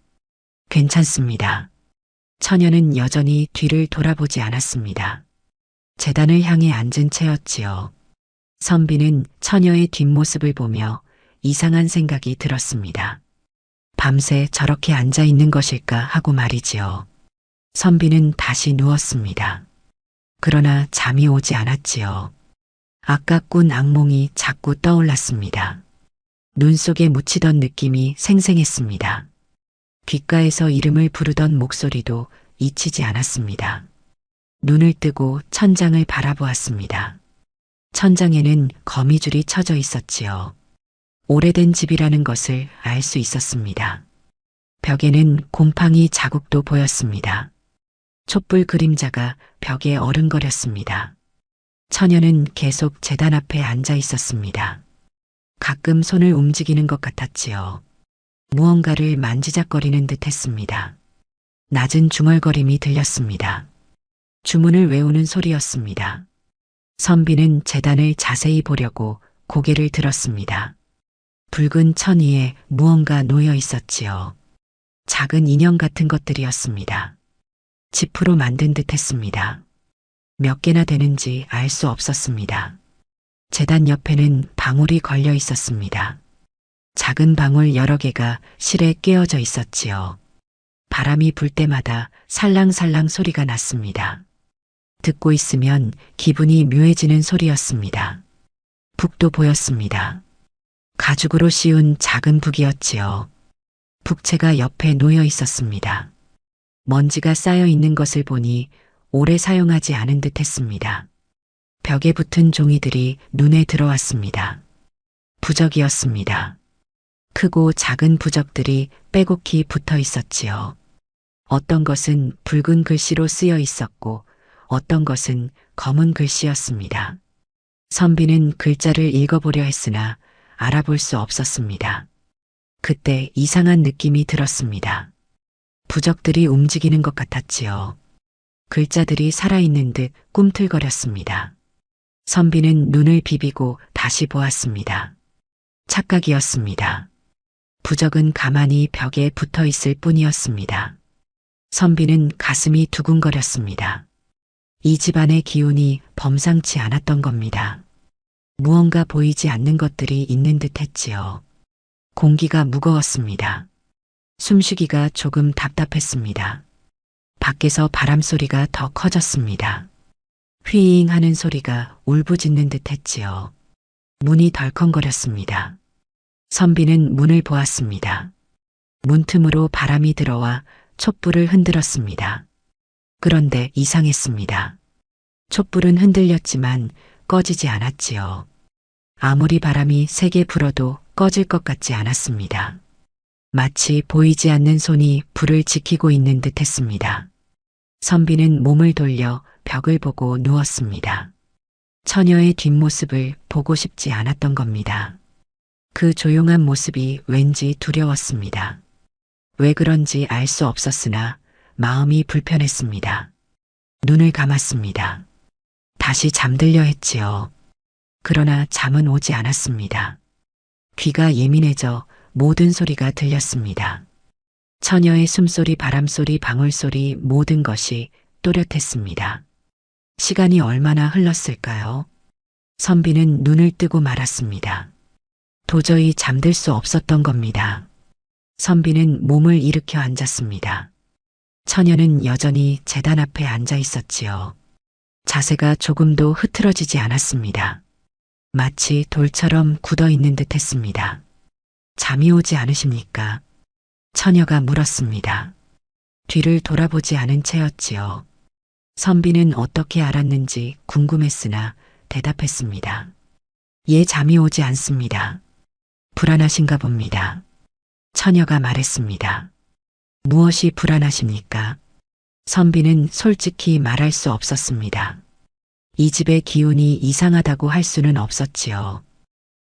Speaker 1: 괜찮습니다. 처녀는 여전히 뒤를 돌아보지 않았습니다. 제단을 향해 앉은 채였지요. 선비는 처녀의 뒷모습을 보며 이상한 생각이 들었습니다. 밤새 저렇게 앉아 있는 것일까 하고 말이지요. 선비는 다시 누웠습니다. 그러나 잠이 오지 않았지요. 아까 꾼 악몽이 자꾸 떠올랐습니다. 눈 속에 묻히던 느낌이 생생했습니다. 귓가에서 이름을 부르던 목소리도 잊히지 않았습니다. 눈을 뜨고 천장을 바라보았습니다. 천장에는 거미줄이 쳐져 있었지요. 오래된 집이라는 것을 알 수 있었습니다. 벽에는 곰팡이 자국도 보였습니다. 촛불 그림자가 벽에 어른거렸습니다. 처녀는 계속 제단 앞에 앉아 있었습니다. 가끔 손을 움직이는 것 같았지요. 무언가를 만지작거리는 듯 했습니다. 낮은 중얼거림이 들렸습니다. 주문을 외우는 소리였습니다. 선비는 제단을 자세히 보려고 고개를 들었습니다. 붉은 천 위에 무언가 놓여 있었지요. 작은 인형 같은 것들이었습니다. 지프로 만든 듯 했습니다. 몇 개나 되는지 알 수 없었습니다. 제단 옆에는 방울이 걸려 있었습니다. 작은 방울 여러 개가 실에 끼어져 있었지요. 바람이 불 때마다 살랑살랑 소리가 났습니다. 듣고 있으면 기분이 묘해지는 소리였습니다. 북도 보였습니다. 가죽으로 씌운 작은 북이었지요. 북채가 옆에 놓여 있었습니다. 먼지가 쌓여 있는 것을 보니 오래 사용하지 않은 듯 했습니다. 벽에 붙은 종이들이 눈에 들어왔습니다. 부적이었습니다. 크고 작은 부적들이 빼곡히 붙어 있었지요. 어떤 것은 붉은 글씨로 쓰여 있었고 어떤 것은 검은 글씨였습니다. 선비는 글자를 읽어보려 했으나 알아볼 수 없었습니다. 그때 이상한 느낌이 들었습니다. 부적들이 움직이는 것 같았지요. 글자들이 살아있는 듯 꿈틀거렸습니다. 선비는 눈을 비비고 다시 보았습니다. 착각이었습니다. 부적은 가만히 벽에 붙어 있을 뿐이었습니다. 선비는 가슴이 두근거렸습니다. 이 집안의 기운이 범상치 않았던 겁니다. 무언가 보이지 않는 것들이 있는 듯 했지요. 공기가 무거웠습니다. 숨쉬기가 조금 답답했습니다. 밖에서 바람 소리가 더 커졌습니다. 휘잉 하는 소리가 울부짖는 듯 했지요. 문이 덜컹거렸습니다. 선비는 문을 보았습니다. 문틈으로 바람이 들어와 촛불을 흔들었습니다. 그런데 이상했습니다. 촛불은 흔들렸지만 꺼지지 않았지요. 아무리 바람이 세게 불어도 꺼질 것 같지 않았습니다. 마치 보이지 않는 손이 불을 지키고 있는 듯 했습니다. 선비는 몸을 돌려 벽을 보고 누웠습니다. 처녀의 뒷모습을 보고 싶지 않았던 겁니다. 그 조용한 모습이 왠지 두려웠습니다. 왜 그런지 알 수 없었으나 마음이 불편했습니다. 눈을 감았습니다. 다시 잠들려 했지요. 그러나 잠은 오지 않았습니다. 귀가 예민해져 모든 소리가 들렸습니다. 처녀의 숨소리, 바람소리, 방울소리 모든 것이 또렷했습니다. 시간이 얼마나 흘렀을까요? 선비는 눈을 뜨고 말았습니다. 도저히 잠들 수 없었던 겁니다. 선비는 몸을 일으켜 앉았습니다. 처녀는 여전히 제단 앞에 앉아 있었지요. 자세가 조금도 흐트러지지 않았습니다. 마치 돌처럼 굳어 있는 듯 했습니다. 잠이 오지 않으십니까? 처녀가 물었습니다. 뒤를 돌아보지 않은 채였지요. 선비는 어떻게 알았는지 궁금했으나 대답했습니다. 얘 잠이 오지 않습니다. 불안하신가 봅니다. 처녀가 말했습니다. 무엇이 불안하십니까? 선비는 솔직히 말할 수 없었습니다. 이 집의 기운이 이상하다고 할 수는 없었지요.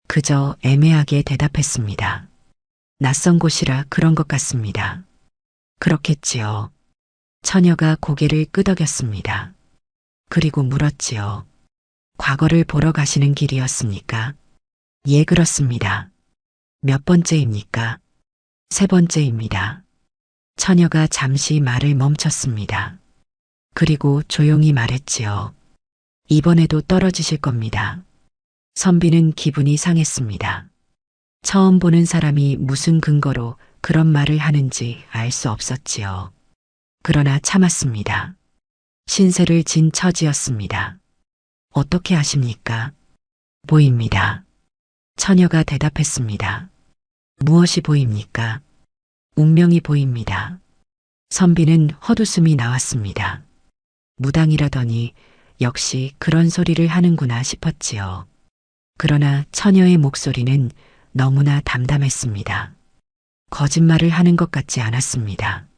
Speaker 1: 그저 애매하게 대답했습니다. 낯선 곳이라 그런 것 같습니다. 그렇겠지요. 처녀가 고개를 끄덕였습니다. 그리고 물었지요. 과거를 보러 가시는 길이었습니까? 예, 그렇습니다. 몇 번째입니까? 세 번째입니다. 처녀가 잠시 말을 멈췄습니다. 그리고 조용히 말했지요. 이번에도 떨어지실 겁니다. 선비는 기분이 상했습니다. 처음 보는 사람이 무슨 근거로 그런 말을 하는지 알 수 없었지요. 그러나 참았습니다. 신세를 진 처지였습니다. 어떻게 아십니까? 보입니다. 처녀가 대답했습니다. 무엇이 보입니까? 운명이 보입니다. 선비는 헛웃음이 나왔습니다. 무당이라더니 역시 그런 소리를 하는구나 싶었지요. 그러나 처녀의 목소리는 너무나 담담했습니다. 거짓말을 하는 것 같지 않았습니다.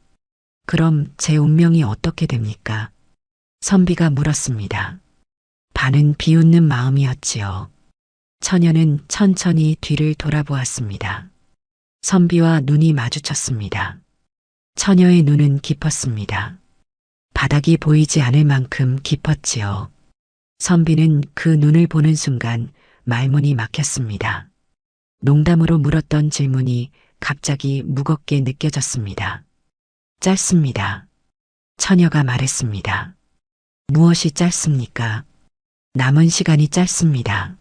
Speaker 1: 그럼 제 운명이 어떻게 됩니까? 선비가 물었습니다. 반은 비웃는 마음이었지요. 처녀는 천천히 뒤를 돌아보았습니다. 선비와 눈이 마주쳤습니다. 처녀의 눈은 깊었습니다. 바닥이 보이지 않을 만큼 깊었지요. 선비는 그 눈을 보는 순간 말문이 막혔습니다. 농담으로 물었던 질문이 갑자기 무겁게 느껴졌습니다. 짧습니다. 처녀가 말했습니다. 무엇이 짧습니까? 남은 시간이 짧습니다.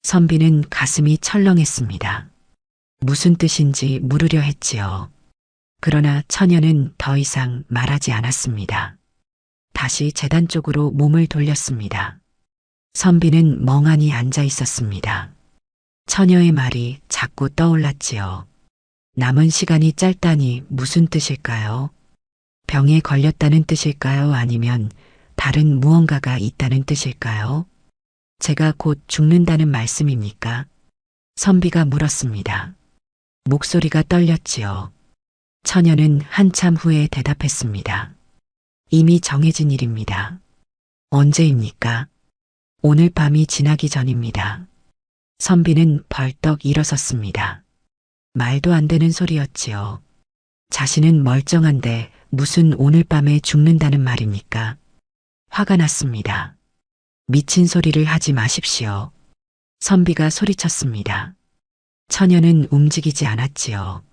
Speaker 1: 선비는 가슴이 철렁했습니다. 무슨 뜻인지 물으려 했지요. 그러나 처녀는 더 이상 말하지 않았습니다. 다시 제단 쪽으로 몸을 돌렸습니다. 선비는 멍하니 앉아 있었습니다. 처녀의 말이 자꾸 떠올랐지요. 남은 시간이 짧다니 무슨 뜻일까요? 병에 걸렸다는 뜻일까요? 아니면 다른 무언가가 있다는 뜻일까요? 제가 곧 죽는다는 말씀입니까? 선비가 물었습니다. 목소리가 떨렸지요. 처녀는 한참 후에 대답했습니다. 이미 정해진 일입니다. 언제입니까? 오늘 밤이 지나기 전입니다. 선비는 벌떡 일어섰습니다. 말도 안 되는 소리였지요. 자신은 멀쩡한데 무슨 오늘 밤에 죽는다는 말입니까? 화가 났습니다. 미친 소리를 하지 마십시오. 선비가 소리쳤습니다. 처녀는 움직이지 않았지요.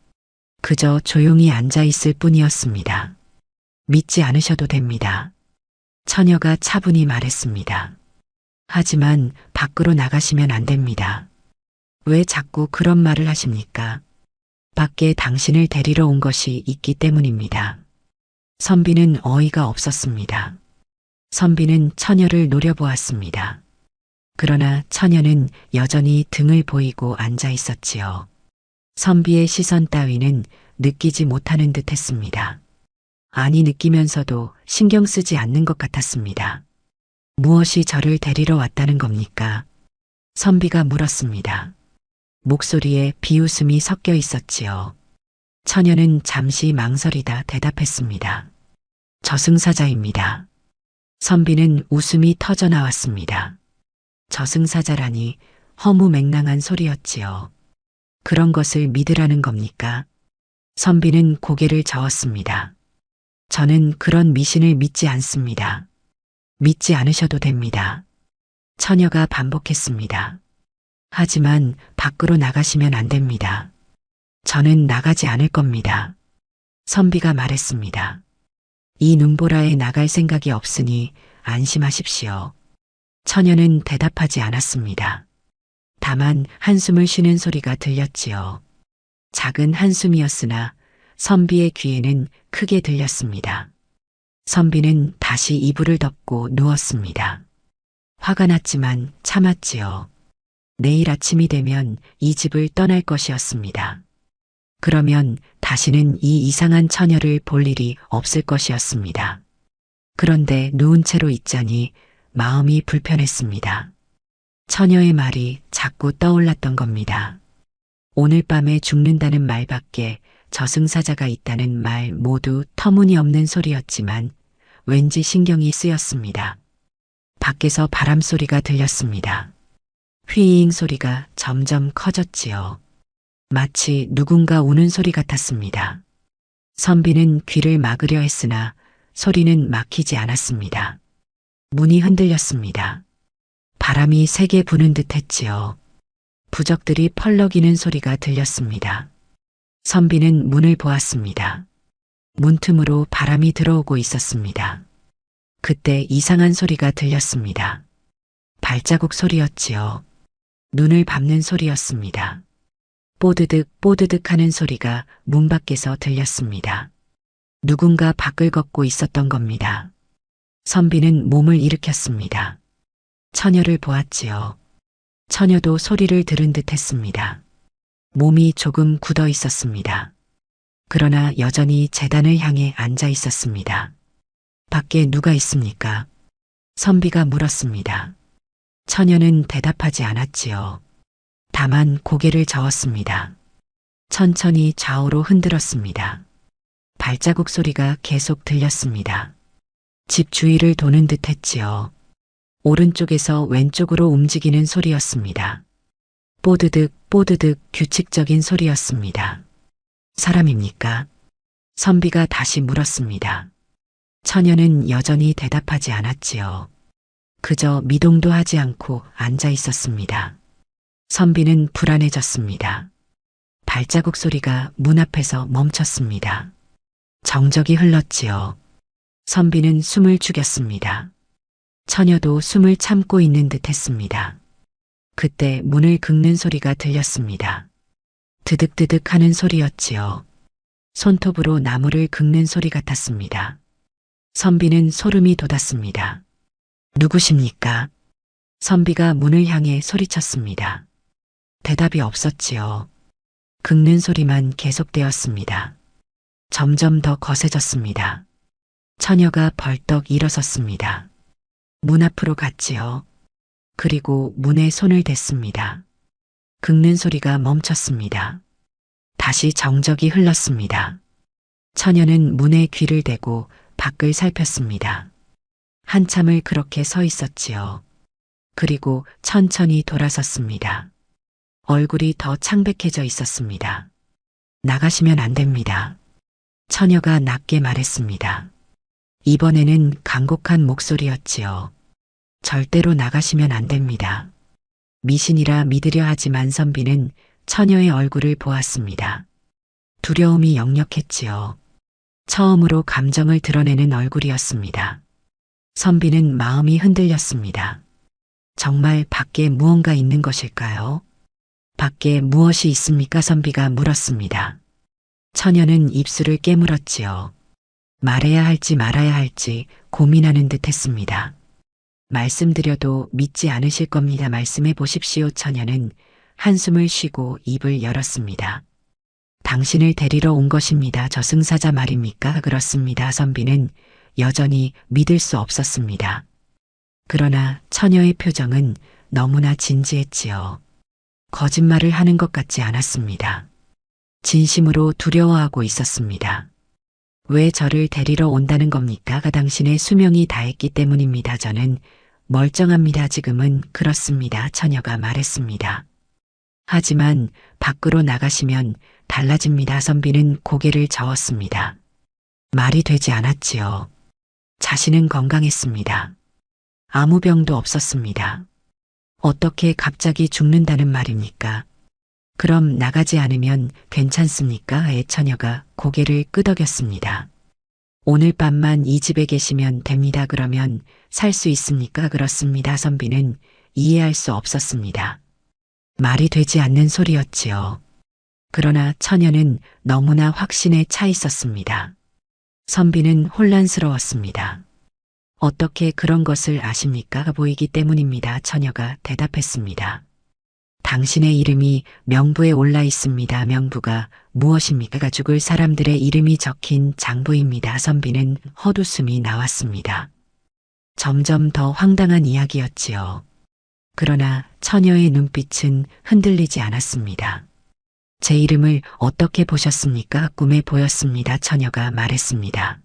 Speaker 1: 그저 조용히 앉아 있을 뿐이었습니다. 믿지 않으셔도 됩니다. 처녀가 차분히 말했습니다. 하지만 밖으로 나가시면 안 됩니다. 왜 자꾸 그런 말을 하십니까? 밖에 당신을 데리러 온 것이 있기 때문입니다. 선비는 어이가 없었습니다. 선비는 처녀를 노려보았습니다. 그러나 처녀는 여전히 등을 보이고 앉아 있었지요. 선비의 시선 따위는 느끼지 못하는 듯 했습니다. 아니, 느끼면서도 신경 쓰지 않는 것 같았습니다. 무엇이 저를 데리러 왔다는 겁니까? 선비가 물었습니다. 목소리에 비웃음이 섞여 있었지요. 처녀는 잠시 망설이다 대답했습니다. 저승사자입니다. 선비는 웃음이 터져 나왔습니다. 저승사자라니 허무맹랑한 소리였지요. 그런 것을 믿으라는 겁니까? 선비는 고개를 저었습니다. 저는 그런 미신을 믿지 않습니다. 믿지 않으셔도 됩니다. 처녀가 반복했습니다. 하지만 밖으로 나가시면 안 됩니다. 저는 나가지 않을 겁니다. 선비가 말했습니다. 이 눈보라에 나갈 생각이 없으니 안심하십시오. 처녀는 대답하지 않았습니다. 다만 한숨을 쉬는 소리가 들렸지요. 작은 한숨이었으나 선비의 귀에는 크게 들렸습니다. 선비는 다시 이불을 덮고 누웠습니다. 화가 났지만 참았지요. 내일 아침이 되면 이 집을 떠날 것이었습니다. 그러면 다시는 이 이상한 처녀를 볼 일이 없을 것이었습니다. 그런데 누운 채로 있자니 마음이 불편했습니다. 처녀의 말이 자꾸 떠올랐던 겁니다. 오늘 밤에 죽는다는 말밖에 저승사자가 있다는 말 모두 터무니없는 소리였지만 왠지 신경이 쓰였습니다. 밖에서 바람 소리가 들렸습니다. 휘잉 소리가 점점 커졌지요. 마치 누군가 우는 소리 같았습니다. 선비는 귀를 막으려 했으나 소리는 막히지 않았습니다. 문이 흔들렸습니다. 바람이 세게 부는 듯 했지요. 부적들이 펄럭이는 소리가 들렸습니다. 선비는 문을 보았습니다. 문틈으로 바람이 들어오고 있었습니다. 그때 이상한 소리가 들렸습니다. 발자국 소리였지요. 눈을 밟는 소리였습니다. 뽀드득 뽀드득 하는 소리가 문 밖에서 들렸습니다. 누군가 밖을 걷고 있었던 겁니다. 선비는 몸을 일으켰습니다. 처녀를 보았지요. 처녀도 소리를 들은 듯 했습니다. 몸이 조금 굳어 있었습니다. 그러나 여전히 제단을 향해 앉아 있었습니다. 밖에 누가 있습니까? 선비가 물었습니다. 처녀는 대답하지 않았지요. 다만 고개를 저었습니다. 천천히 좌우로 흔들었습니다. 발자국 소리가 계속 들렸습니다. 집 주위를 도는 듯 했지요. 오른쪽에서 왼쪽으로 움직이는 소리였습니다. 뽀드득 뽀드득 규칙적인 소리였습니다. 사람입니까? 선비가 다시 물었습니다. 처녀는 여전히 대답하지 않았지요. 그저 미동도 하지 않고 앉아 있었습니다. 선비는 불안해졌습니다. 발자국 소리가 문 앞에서 멈췄습니다. 정적이 흘렀지요. 선비는 숨을 죽였습니다. 처녀도 숨을 참고 있는 듯 했습니다. 그때 문을 긁는 소리가 들렸습니다. 드득드득 하는 소리였지요. 손톱으로 나무를 긁는 소리 같았습니다. 선비는 소름이 돋았습니다. 누구십니까? 선비가 문을 향해 소리쳤습니다. 대답이 없었지요. 긁는 소리만 계속되었습니다. 점점 더 거세졌습니다. 처녀가 벌떡 일어섰습니다. 문 앞으로 갔지요. 그리고 문에 손을 댔습니다. 긁는 소리가 멈췄습니다. 다시 정적이 흘렀습니다. 처녀는 문에 귀를 대고 밖을 살폈습니다. 한참을 그렇게 서 있었지요. 그리고 천천히 돌아섰습니다. 얼굴이 더 창백해져 있었습니다. 나가시면 안 됩니다. 처녀가 낮게 말했습니다. 이번에는 간곡한 목소리였지요. 절대로 나가시면 안 됩니다. 미신이라 믿으려 하지만 선비는 처녀의 얼굴을 보았습니다. 두려움이 역력했지요. 처음으로 감정을 드러내는 얼굴이었습니다. 선비는 마음이 흔들렸습니다. 정말 밖에 무언가 있는 것일까요? 밖에 무엇이 있습니까? 선비가 물었습니다. 처녀는 입술을 깨물었지요. 말해야 할지 말아야 할지 고민하는 듯 했습니다. 말씀드려도 믿지 않으실 겁니다. 말씀해 보십시오. 처녀는 한숨을 쉬고 입을 열었습니다. 당신을 데리러 온 것입니다. 저승사자 말입니까? 그렇습니다. 선비는 여전히 믿을 수 없었습니다. 그러나 처녀의 표정은 너무나 진지했지요. 거짓말을 하는 것 같지 않았습니다. 진심으로 두려워하고 있었습니다. 왜 저를 데리러 온다는 겁니까? 당신의 수명이 다했기 때문입니다. 저는 멀쩡합니다. 지금은 그렇습니다. 처녀가 말했습니다. 하지만 밖으로 나가시면 달라집니다. 선비는 고개를 저었습니다. 말이 되지 않았지요. 자신은 건강했습니다. 아무 병도 없었습니다. 어떻게 갑자기 죽는다는 말입니까? 그럼 나가지 않으면 괜찮습니까? 처녀가 고개를 끄덕였습니다. 오늘 밤만 이 집에 계시면 됩니다. 그러면 살 수 있습니까? 그렇습니다. 선비는 이해할 수 없었습니다. 말이 되지 않는 소리였지요. 그러나 처녀는 너무나 확신에 차 있었습니다. 선비는 혼란스러웠습니다. 어떻게 그런 것을 아십니까? 보이기 때문입니다. 처녀가 대답했습니다. 당신의 이름이 명부에 올라 있습니다. 명부가 무엇입니까? 죽을 사람들의 이름이 적힌 장부입니다. 선비는 헛웃음이 나왔습니다. 점점 더 황당한 이야기였지요. 그러나 처녀의 눈빛은 흔들리지 않았습니다. 제 이름을 어떻게 보셨습니까? 꿈에 보였습니다. 처녀가 말했습니다.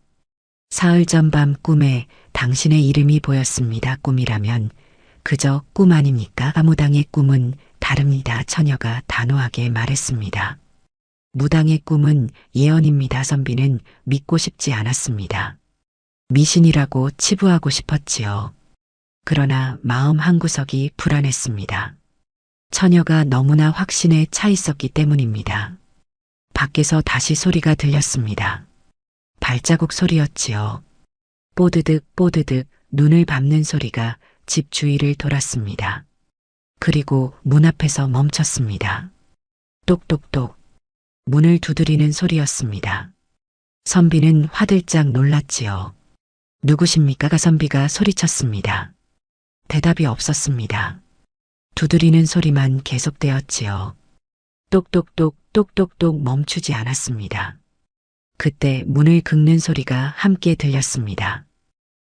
Speaker 1: 사흘 전 밤 꿈에 당신의 이름이 보였습니다. 꿈이라면 그저 꿈 아닙니까? 무당의 꿈은 다릅니다. 처녀가 단호하게 말했습니다. 무당의 꿈은 예언입니다. 선비는 믿고 싶지 않았습니다. 미신이라고 치부하고 싶었지요. 그러나 마음 한구석이 불안했습니다. 처녀가 너무나 확신에 차 있었기 때문입니다. 밖에서 다시 소리가 들렸습니다. 발자국 소리였지요. 뽀드득 뽀드득 눈을 밟는 소리가 집 주위를 돌았습니다. 그리고 문 앞에서 멈췄습니다. 똑똑똑 문을 두드리는 소리였습니다. 선비는 화들짝 놀랐지요. 누구십니까? 선비가 소리쳤습니다. 대답이 없었습니다. 두드리는 소리만 계속되었지요. 똑똑똑 똑똑똑 멈추지 않았습니다. 그때 문을 긁는 소리가 함께 들렸습니다.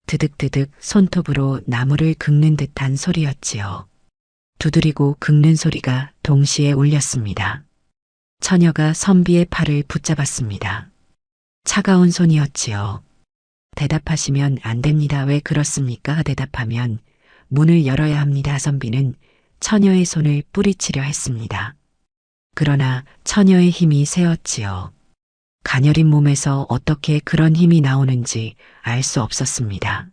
Speaker 1: 드득드득 손톱으로 나무를 긁는 듯한 소리였지요. 두드리고 긁는 소리가 동시에 울렸습니다. 처녀가 선비의 팔을 붙잡았습니다. 차가운 손이었지요. 대답하시면 안 됩니다. 왜 그렇습니까? 대답하면 문을 열어야 합니다. 선비는 처녀의 손을 뿌리치려 했습니다. 그러나 처녀의 힘이 세었지요. 가녀린 몸에서 어떻게 그런 힘이 나오는지 알 수 없었습니다.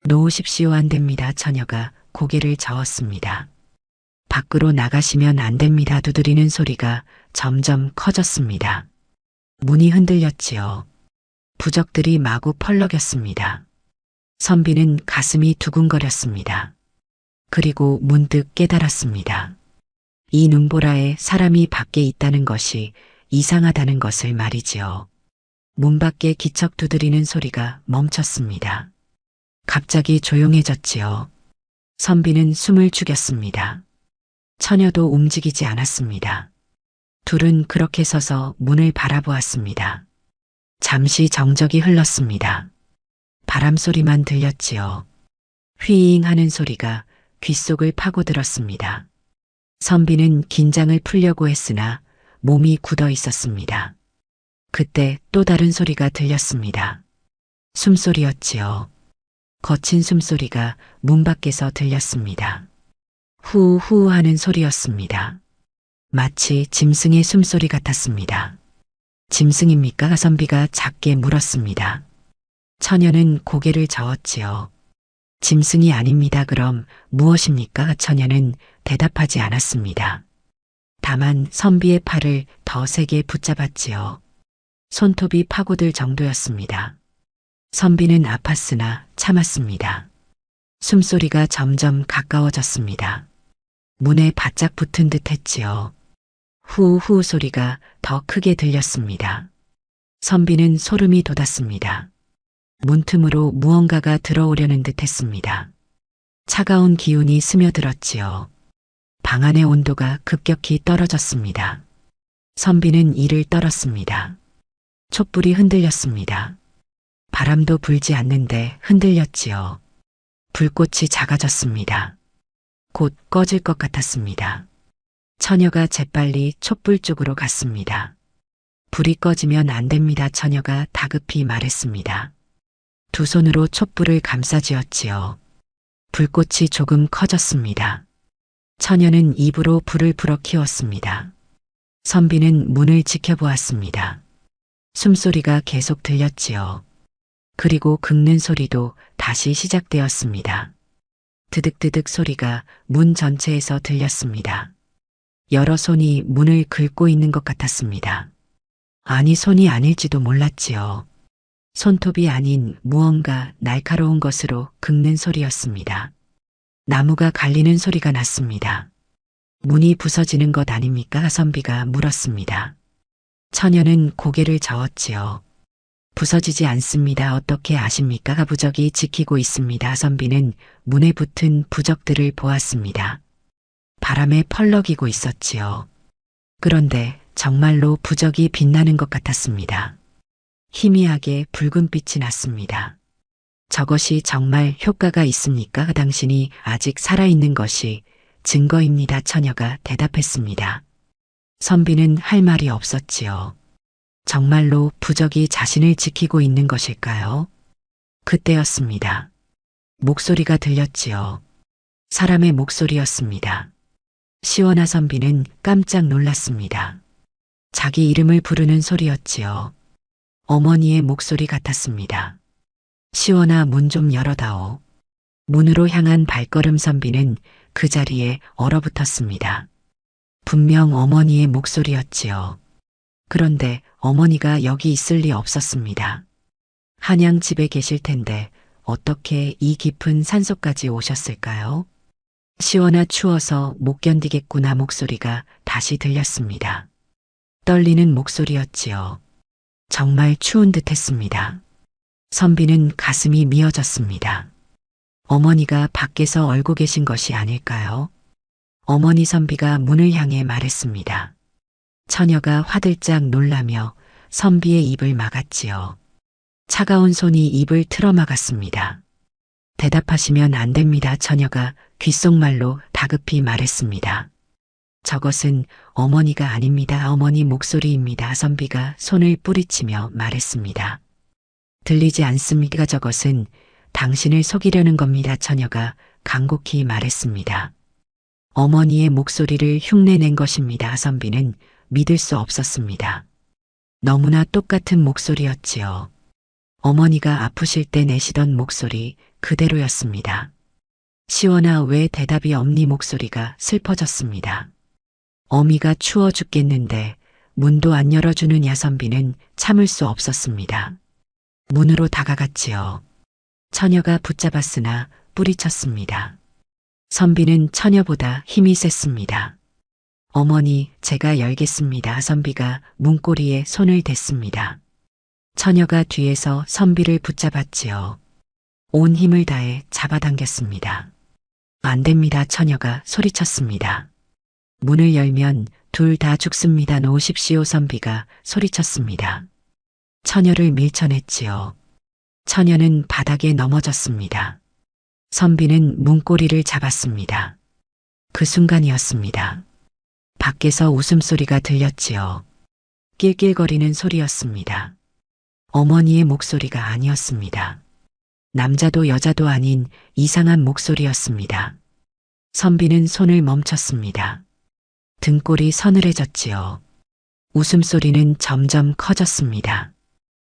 Speaker 1: 놓으십시오. 안 됩니다. 처녀가 고개를 저었습니다. 밖으로 나가시면 안 됩니다. 두드리는 소리가 점점 커졌습니다. 문이 흔들렸지요. 부적들이 마구 펄럭였습니다. 선비는 가슴이 두근거렸습니다. 그리고 문득 깨달았습니다. 이 눈보라에 사람이 밖에 있다는 것이 이상하다는 것을 말이지요. 문 밖에 기척 두드리는 소리가 멈췄습니다. 갑자기 조용해졌지요. 선비는 숨을 죽였습니다. 처녀도 움직이지 않았습니다. 둘은 그렇게 서서 문을 바라보았습니다. 잠시 정적이 흘렀습니다. 바람 소리만 들렸지요. 휘잉 하는 소리가 귓속을 파고들었습니다. 선비는 긴장을 풀려고 했으나 몸이 굳어 있었습니다. 그때 또 다른 소리가 들렸습니다. 숨소리였지요. 거친 숨소리가 문 밖에서 들렸습니다. 후후 하는 소리였습니다. 마치 짐승의 숨소리 같았습니다. 짐승입니까? 선비가 작게 물었습니다. 처녀는 고개를 저었지요. 짐승이 아닙니다. 그럼 무엇입니까? 처녀는 대답하지 않았습니다. 다만 선비의 팔을 더 세게 붙잡았지요. 손톱이 파고들 정도였습니다. 선비는 아팠으나 참았습니다. 숨소리가 점점 가까워졌습니다. 문에 바짝 붙은 듯 했지요. 후후 소리가 더 크게 들렸습니다. 선비는 소름이 돋았습니다. 문틈으로 무언가가 들어오려는 듯 했습니다. 차가운 기운이 스며들었지요. 방 안의 온도가 급격히 떨어졌습니다. 선비는 이를 떨었습니다. 촛불이 흔들렸습니다. 바람도 불지 않는데 흔들렸지요. 불꽃이 작아졌습니다. 곧 꺼질 것 같았습니다. 처녀가 재빨리 촛불 쪽으로 갔습니다. 불이 꺼지면 안 됩니다. 처녀가 다급히 말했습니다. 두 손으로 촛불을 감싸쥐었지요. 불꽃이 조금 커졌습니다. 처녀는 입으로 불을 불어 키웠습니다. 선비는 문을 지켜보았습니다. 숨소리가 계속 들렸지요. 그리고 긁는 소리도 다시 시작되었습니다. 드득드득 소리가 문 전체에서 들렸습니다. 여러 손이 문을 긁고 있는 것 같았습니다. 아니, 손이 아닐지도 몰랐지요. 손톱이 아닌 무언가 날카로운 것으로 긁는 소리였습니다. 나무가 갈리는 소리가 났습니다. 문이 부서지는 것 아닙니까? 선비가 물었습니다. 처녀는 고개를 저었지요. 부서지지 않습니다. 어떻게 아십니까? 부적이 지키고 있습니다. 선비는 문에 붙은 부적들을 보았습니다. 바람에 펄럭이고 있었지요. 그런데 정말로 부적이 빛나는 것 같았습니다. 희미하게 붉은 빛이 났습니다. 저것이 정말 효과가 있습니까? 당신이 아직 살아있는 것이 증거입니다. 처녀가 대답했습니다. 선비는 할 말이 없었지요. 정말로 부적이 자신을 지키고 있는 것일까요? 그때였습니다. 목소리가 들렸지요. 사람의 목소리였습니다. 시원하 선비는 깜짝 놀랐습니다. 자기 이름을 부르는 소리였지요. 어머니의 목소리 같았습니다. 시원하 문 좀 열어다오. 문으로 향한 발걸음 선비는 그 자리에 얼어붙었습니다. 분명 어머니의 목소리였지요. 그런데 어머니가 여기 있을 리 없었습니다. 한양 집에 계실 텐데 어떻게 이 깊은 산속까지 오셨을까요? 시원하 추워서 못 견디겠구나 목소리가 다시 들렸습니다. 떨리는 목소리였지요. 정말 추운 듯 했습니다. 선비는 가슴이 미어졌습니다. 어머니가 밖에서 얼고 계신 것이 아닐까요? 어머니. 선비가 문을 향해 말했습니다. 처녀가 화들짝 놀라며 선비의 입을 막았지요. 차가운 손이 입을 틀어막았습니다. 대답하시면 안 됩니다. 처녀가 귓속말로 다급히 말했습니다. 저것은 어머니가 아닙니다. 어머니 목소리입니다. 선비가 손을 뿌리치며 말했습니다. 들리지 않습니까? 저것은 당신을 속이려는 겁니다. 처녀가 간곡히 말했습니다. 어머니의 목소리를 흉내낸 것입니다. 선비는 믿을 수 없었습니다. 너무나 똑같은 목소리였지요. 어머니가 아프실 때 내시던 목소리 그대로였습니다. 시원하 왜 대답이 없니? 목소리가 슬퍼졌습니다. 어미가 추워 죽겠는데 문도 안 열어주느냐? 선비는 참을 수 없었습니다. 문으로 다가갔지요. 처녀가 붙잡았으나 뿌리쳤습니다. 선비는 처녀보다 힘이 셌습니다. 어머니, 제가 열겠습니다. 선비가 문고리에 손을 댔습니다. 처녀가 뒤에서 선비를 붙잡았지요. 온 힘을 다해 잡아당겼습니다. 안 됩니다. 처녀가 소리쳤습니다. 문을 열면 둘 다 죽습니다. 놓으십시오. 선비가 소리쳤습니다. 처녀를 밀쳐냈지요. 처녀는 바닥에 넘어졌습니다. 선비는 문고리를 잡았습니다. 그 순간이었습니다. 밖에서 웃음소리가 들렸지요. 낄낄거리는 소리였습니다. 어머니의 목소리가 아니었습니다. 남자도 여자도 아닌 이상한 목소리였습니다. 선비는 손을 멈췄습니다. 등골이 서늘해졌지요. 웃음소리는 점점 커졌습니다.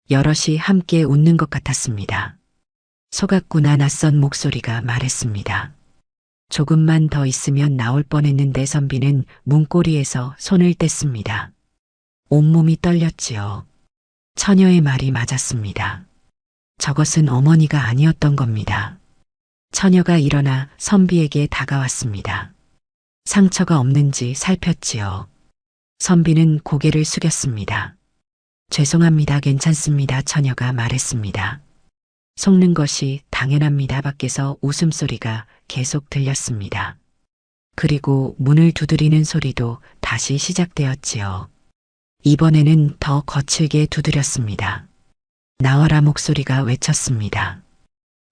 Speaker 1: 여럿이 함께 웃는 것 같았습니다. 속았구나. 낯선 목소리가 말했습니다. 조금만 더 있으면 나올 뻔했는데. 선비는 문고리에서 손을 뗐습니다. 온몸이 떨렸지요. 처녀의 말이 맞았습니다. 저것은 어머니가 아니었던 겁니다. 처녀가 일어나 선비에게 다가왔습니다. 상처가 없는지 살폈지요. 선비는 고개를 숙였습니다. 죄송합니다. 괜찮습니다. 처녀가 말했습니다. 속는 것이 당연합니다. 밖에서 웃음소리가 계속 들렸습니다. 그리고 문을 두드리는 소리도 다시 시작되었지요. 이번에는 더 거칠게 두드렸습니다. 나와라. 목소리가 외쳤습니다.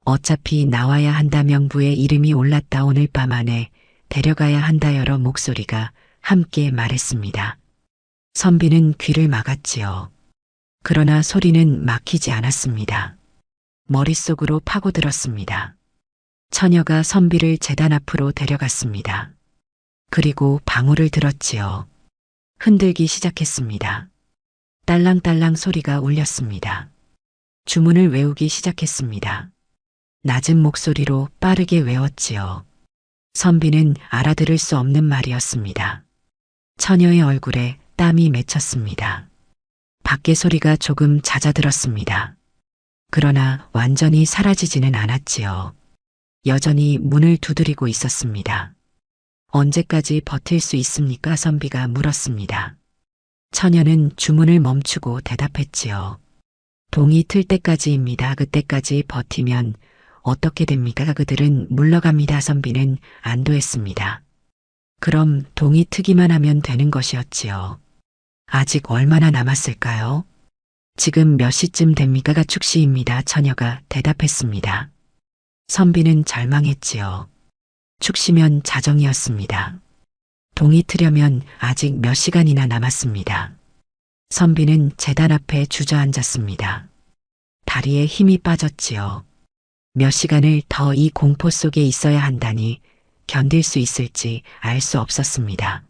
Speaker 1: 어차피 나와야 한다. 명부의 이름이 올랐다. 오늘 밤 안에 데려가야 한다. 여러 목소리가 함께 말했습니다. 선비는 귀를 막았지요. 그러나 소리는 막히지 않았습니다. 머릿속으로 파고들었습니다. 처녀가 선비를 제단 앞으로 데려갔습니다. 그리고 방울을 들었지요. 흔들기 시작했습니다. 딸랑딸랑 소리가 울렸습니다. 주문을 외우기 시작했습니다. 낮은 목소리로 빠르게 외웠지요. 선비는 알아들을 수 없는 말이었습니다. 처녀의 얼굴에 땀이 맺혔습니다. 밖의 소리가 조금 잦아들었습니다. 그러나 완전히 사라지지는 않았지요. 여전히 문을 두드리고 있었습니다. 언제까지 버틸 수 있습니까? 선비가 물었습니다. 처녀는 주문을 멈추고 대답했지요. 동이 틀 때까지입니다. 그때까지 버티면 어떻게 됩니까? 그들은 물러갑니다. 선비는 안도했습니다. 그럼 동이 트기만 하면 되는 것이었지요. 아직 얼마나 남았을까요? 지금 몇 시쯤 됩니까가 축시입니다. 처녀가 대답했습니다. 선비는 절망했지요. 축시면 자정이었습니다. 동이 트려면 아직 몇 시간이나 남았습니다. 선비는 제단 앞에 주저앉았습니다. 다리에 힘이 빠졌지요. 몇 시간을 더 이 공포 속에 있어야 한다니 견딜 수 있을지 알 수 없었습니다.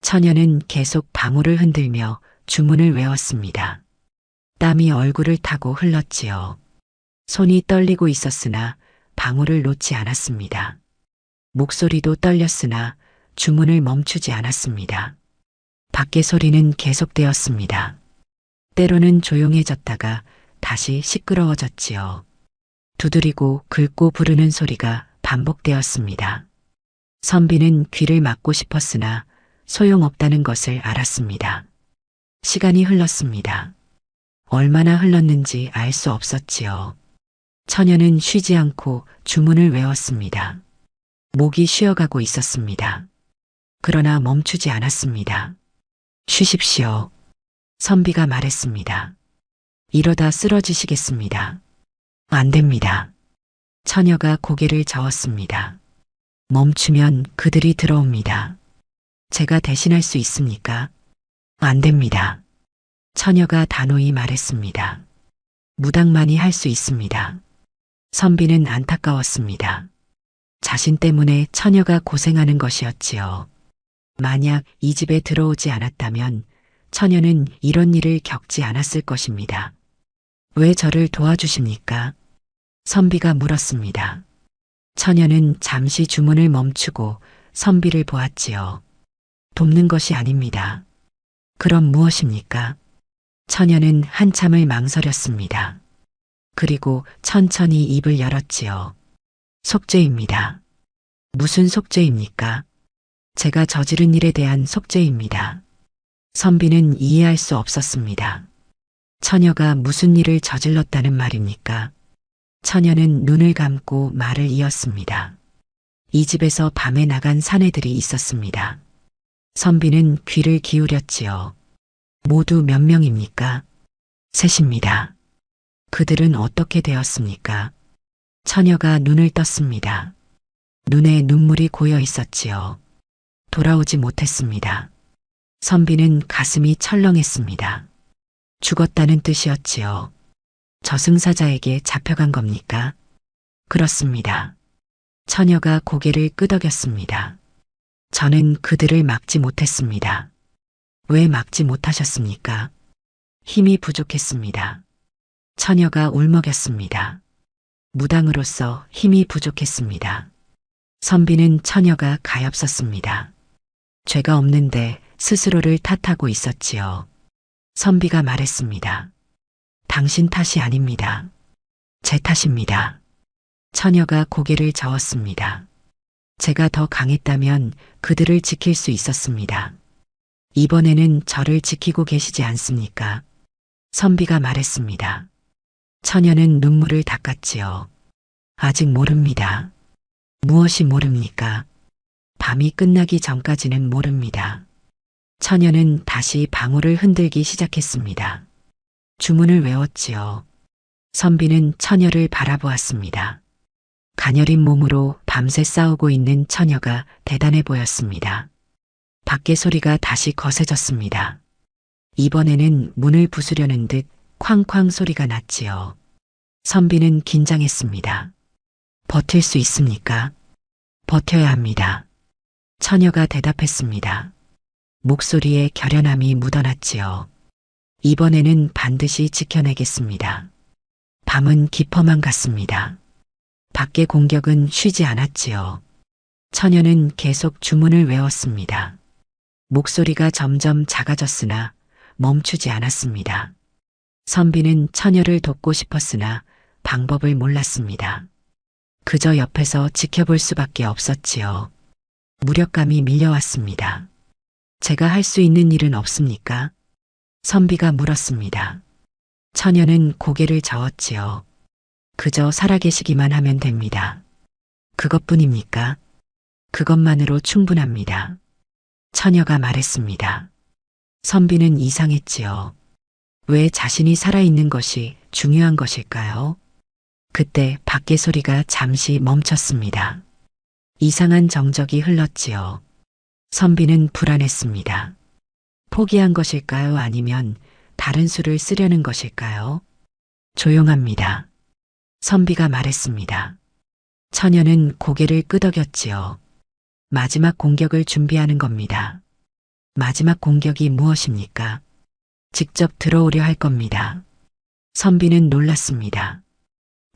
Speaker 1: 처녀는 계속 방울을 흔들며 주문을 외웠습니다. 땀이 얼굴을 타고 흘렀지요. 손이 떨리고 있었으나 방울을 놓지 않았습니다. 목소리도 떨렸으나 주문을 멈추지 않았습니다. 밖의 소리는 계속되었습니다. 때로는 조용해졌다가 다시 시끄러워졌지요. 두드리고 긁고 부르는 소리가 반복되었습니다. 선비는 귀를 막고 싶었으나 소용없다는 것을 알았습니다. 시간이 흘렀습니다. 얼마나 흘렀는지 알 수 없었지요. 처녀는 쉬지 않고 주문을 외웠습니다. 목이 쉬어가고 있었습니다. 그러나 멈추지 않았습니다. 쉬십시오. 선비가 말했습니다. 이러다 쓰러지시겠습니다. 안 됩니다. 처녀가 고개를 저었습니다. 멈추면 그들이 들어옵니다. 제가 대신할 수 있습니까? 안 됩니다. 처녀가 단호히 말했습니다. 무당만이 할 수 있습니다. 선비는 안타까웠습니다. 자신 때문에 처녀가 고생하는 것이었지요. 만약 이 집에 들어오지 않았다면 처녀는 이런 일을 겪지 않았을 것입니다. 왜 저를 도와주십니까? 선비가 물었습니다. 처녀는 잠시 주문을 멈추고 선비를 보았지요. 돕는 것이 아닙니다. 그럼 무엇입니까? 처녀는 한참을 망설였습니다. 그리고 천천히 입을 열었지요. 속죄입니다. 무슨 속죄입니까? 제가 저지른 일에 대한 속죄입니다. 선비는 이해할 수 없었습니다. 처녀가 무슨 일을 저질렀다는 말입니까? 처녀는 눈을 감고 말을 이었습니다. 이 집에서 밤에 나간 사내들이 있었습니다. 선비는 귀를 기울였지요. 모두 몇 명입니까? 셋입니다. 그들은 어떻게 되었습니까? 처녀가 눈을 떴습니다. 눈에 눈물이 고여 있었지요. 돌아오지 못했습니다. 선비는 가슴이 철렁했습니다. 죽었다는 뜻이었지요. 저승사자에게 잡혀간 겁니까? 그렇습니다. 처녀가 고개를 끄덕였습니다. 저는 그들을 막지 못했습니다. 왜 막지 못하셨습니까? 힘이 부족했습니다. 처녀가 울먹였습니다. 무당으로서 힘이 부족했습니다. 선비는 처녀가 가엾었습니다. 죄가 없는데 스스로를 탓하고 있었지요. 선비가 말했습니다. 당신 탓이 아닙니다. 제 탓입니다. 처녀가 고개를 저었습니다. 제가 더 강했다면 그들을 지킬 수 있었습니다. 이번에는 저를 지키고 계시지 않습니까? 선비가 말했습니다. 처녀는 눈물을 닦았지요. 아직 모릅니다. 무엇이 모릅니까? 밤이 끝나기 전까지는 모릅니다. 처녀는 다시 방울을 흔들기 시작했습니다. 주문을 외웠지요. 선비는 처녀를 바라보았습니다. 가녀린 몸으로 밤새 싸우고 있는 처녀가 대단해 보였습니다. 밖의 소리가 다시 거세졌습니다. 이번에는 문을 부수려는 듯 쾅쾅 소리가 났지요. 선비는 긴장했습니다. 버틸 수 있습니까? 버텨야 합니다. 처녀가 대답했습니다. 목소리에 결연함이 묻어났지요. 이번에는 반드시 지켜내겠습니다. 밤은 깊어만 갔습니다. 밖의 공격은 쉬지 않았지요. 처녀는 계속 주문을 외웠습니다. 목소리가 점점 작아졌으나 멈추지 않았습니다. 선비는 처녀를 돕고 싶었으나 방법을 몰랐습니다. 그저 옆에서 지켜볼 수밖에 없었지요. 무력감이 밀려왔습니다. 제가 할 수 있는 일은 없습니까? 선비가 물었습니다. 처녀는 고개를 저었지요. 그저 살아계시기만 하면 됩니다. 그것뿐입니까? 그것만으로 충분합니다. 처녀가 말했습니다. 선비는 이상했지요. 왜 자신이 살아있는 것이 중요한 것일까요? 그때 밖의 소리가 잠시 멈췄습니다. 이상한 정적이 흘렀지요. 선비는 불안했습니다. 포기한 것일까요? 아니면 다른 수를 쓰려는 것일까요? 조용합니다. 선비가 말했습니다. 처녀는 고개를 끄덕였지요. 마지막 공격을 준비하는 겁니다. 마지막 공격이 무엇입니까? 직접 들어오려 할 겁니다. 선비는 놀랐습니다.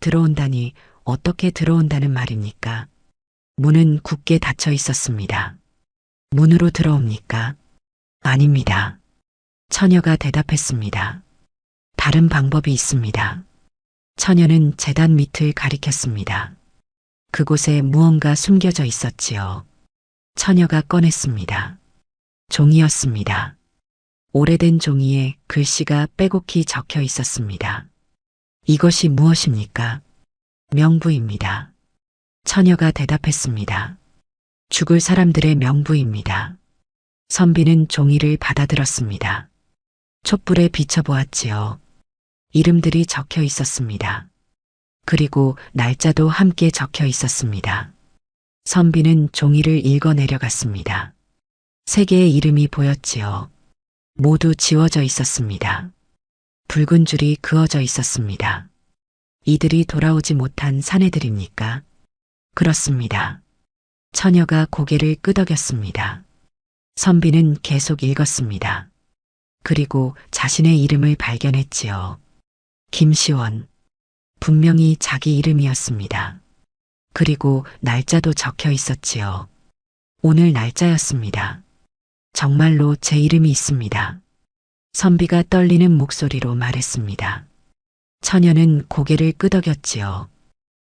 Speaker 1: 들어온다니 어떻게 들어온다는 말입니까? 문은 굳게 닫혀 있었습니다. 문으로 들어옵니까? 아닙니다. 처녀가 대답했습니다. 다른 방법이 있습니다. 처녀는 제단 밑을 가리켰습니다. 그곳에 무언가 숨겨져 있었지요. 처녀가 꺼냈습니다. 종이였습니다. 오래된 종이에 글씨가 빼곡히 적혀 있었습니다. 이것이 무엇입니까? 명부입니다. 처녀가 대답했습니다. 죽을 사람들의 명부입니다. 선비는 종이를 받아들었습니다. 촛불에 비춰보았지요. 이름들이 적혀 있었습니다. 그리고 날짜도 함께 적혀 있었습니다. 선비는 종이를 읽어 내려갔습니다. 세 개의 이름이 보였지요. 모두 지워져 있었습니다. 붉은 줄이 그어져 있었습니다. 이들이 돌아오지 못한 사내들입니까? 그렇습니다. 처녀가 고개를 끄덕였습니다. 선비는 계속 읽었습니다. 그리고 자신의 이름을 발견했지요. 김시원. 분명히 자기 이름이었습니다. 그리고 날짜도 적혀 있었지요. 오늘 날짜였습니다. 정말로 제 이름이 있습니다. 선비가 떨리는 목소리로 말했습니다. 처녀는 고개를 끄덕였지요.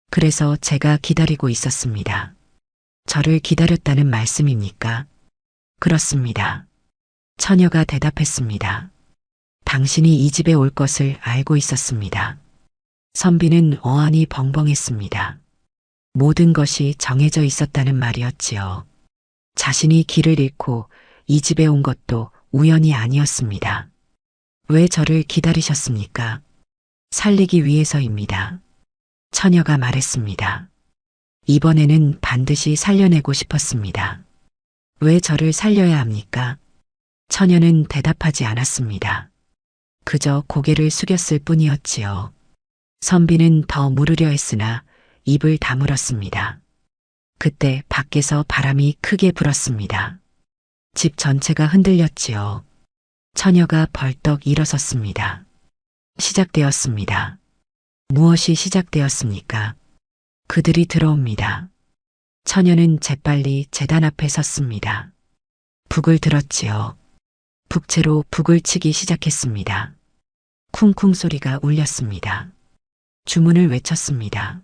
Speaker 1: 그래서 제가 기다리고 있었습니다. 저를 기다렸다는 말씀입니까? 그렇습니다. 처녀가 대답했습니다. 당신이 이 집에 올 것을 알고 있었습니다. 선비는 어안이 벙벙했습니다. 모든 것이 정해져 있었다는 말이었지요. 자신이 길을 잃고 이 집에 온 것도 우연이 아니었습니다. 왜 저를 기다리셨습니까? 살리기 위해서입니다. 처녀가 말했습니다. 이번에는 반드시 살려내고 싶었습니다. 왜 저를 살려야 합니까? 처녀는 대답하지 않았습니다. 그저 고개를 숙였을 뿐이었지요. 선비는 더 물으려 했으나 입을 다물었습니다. 그때 밖에서 바람이 크게 불었습니다. 집 전체가 흔들렸지요. 처녀가 벌떡 일어섰습니다. 시작되었습니다. 무엇이 시작되었습니까? 그들이 들어옵니다. 처녀는 재빨리 제단 앞에 섰습니다. 북을 들었지요. 북채로 북을 치기 시작했습니다. 쿵쿵 소리가 울렸습니다. 주문을 외쳤습니다.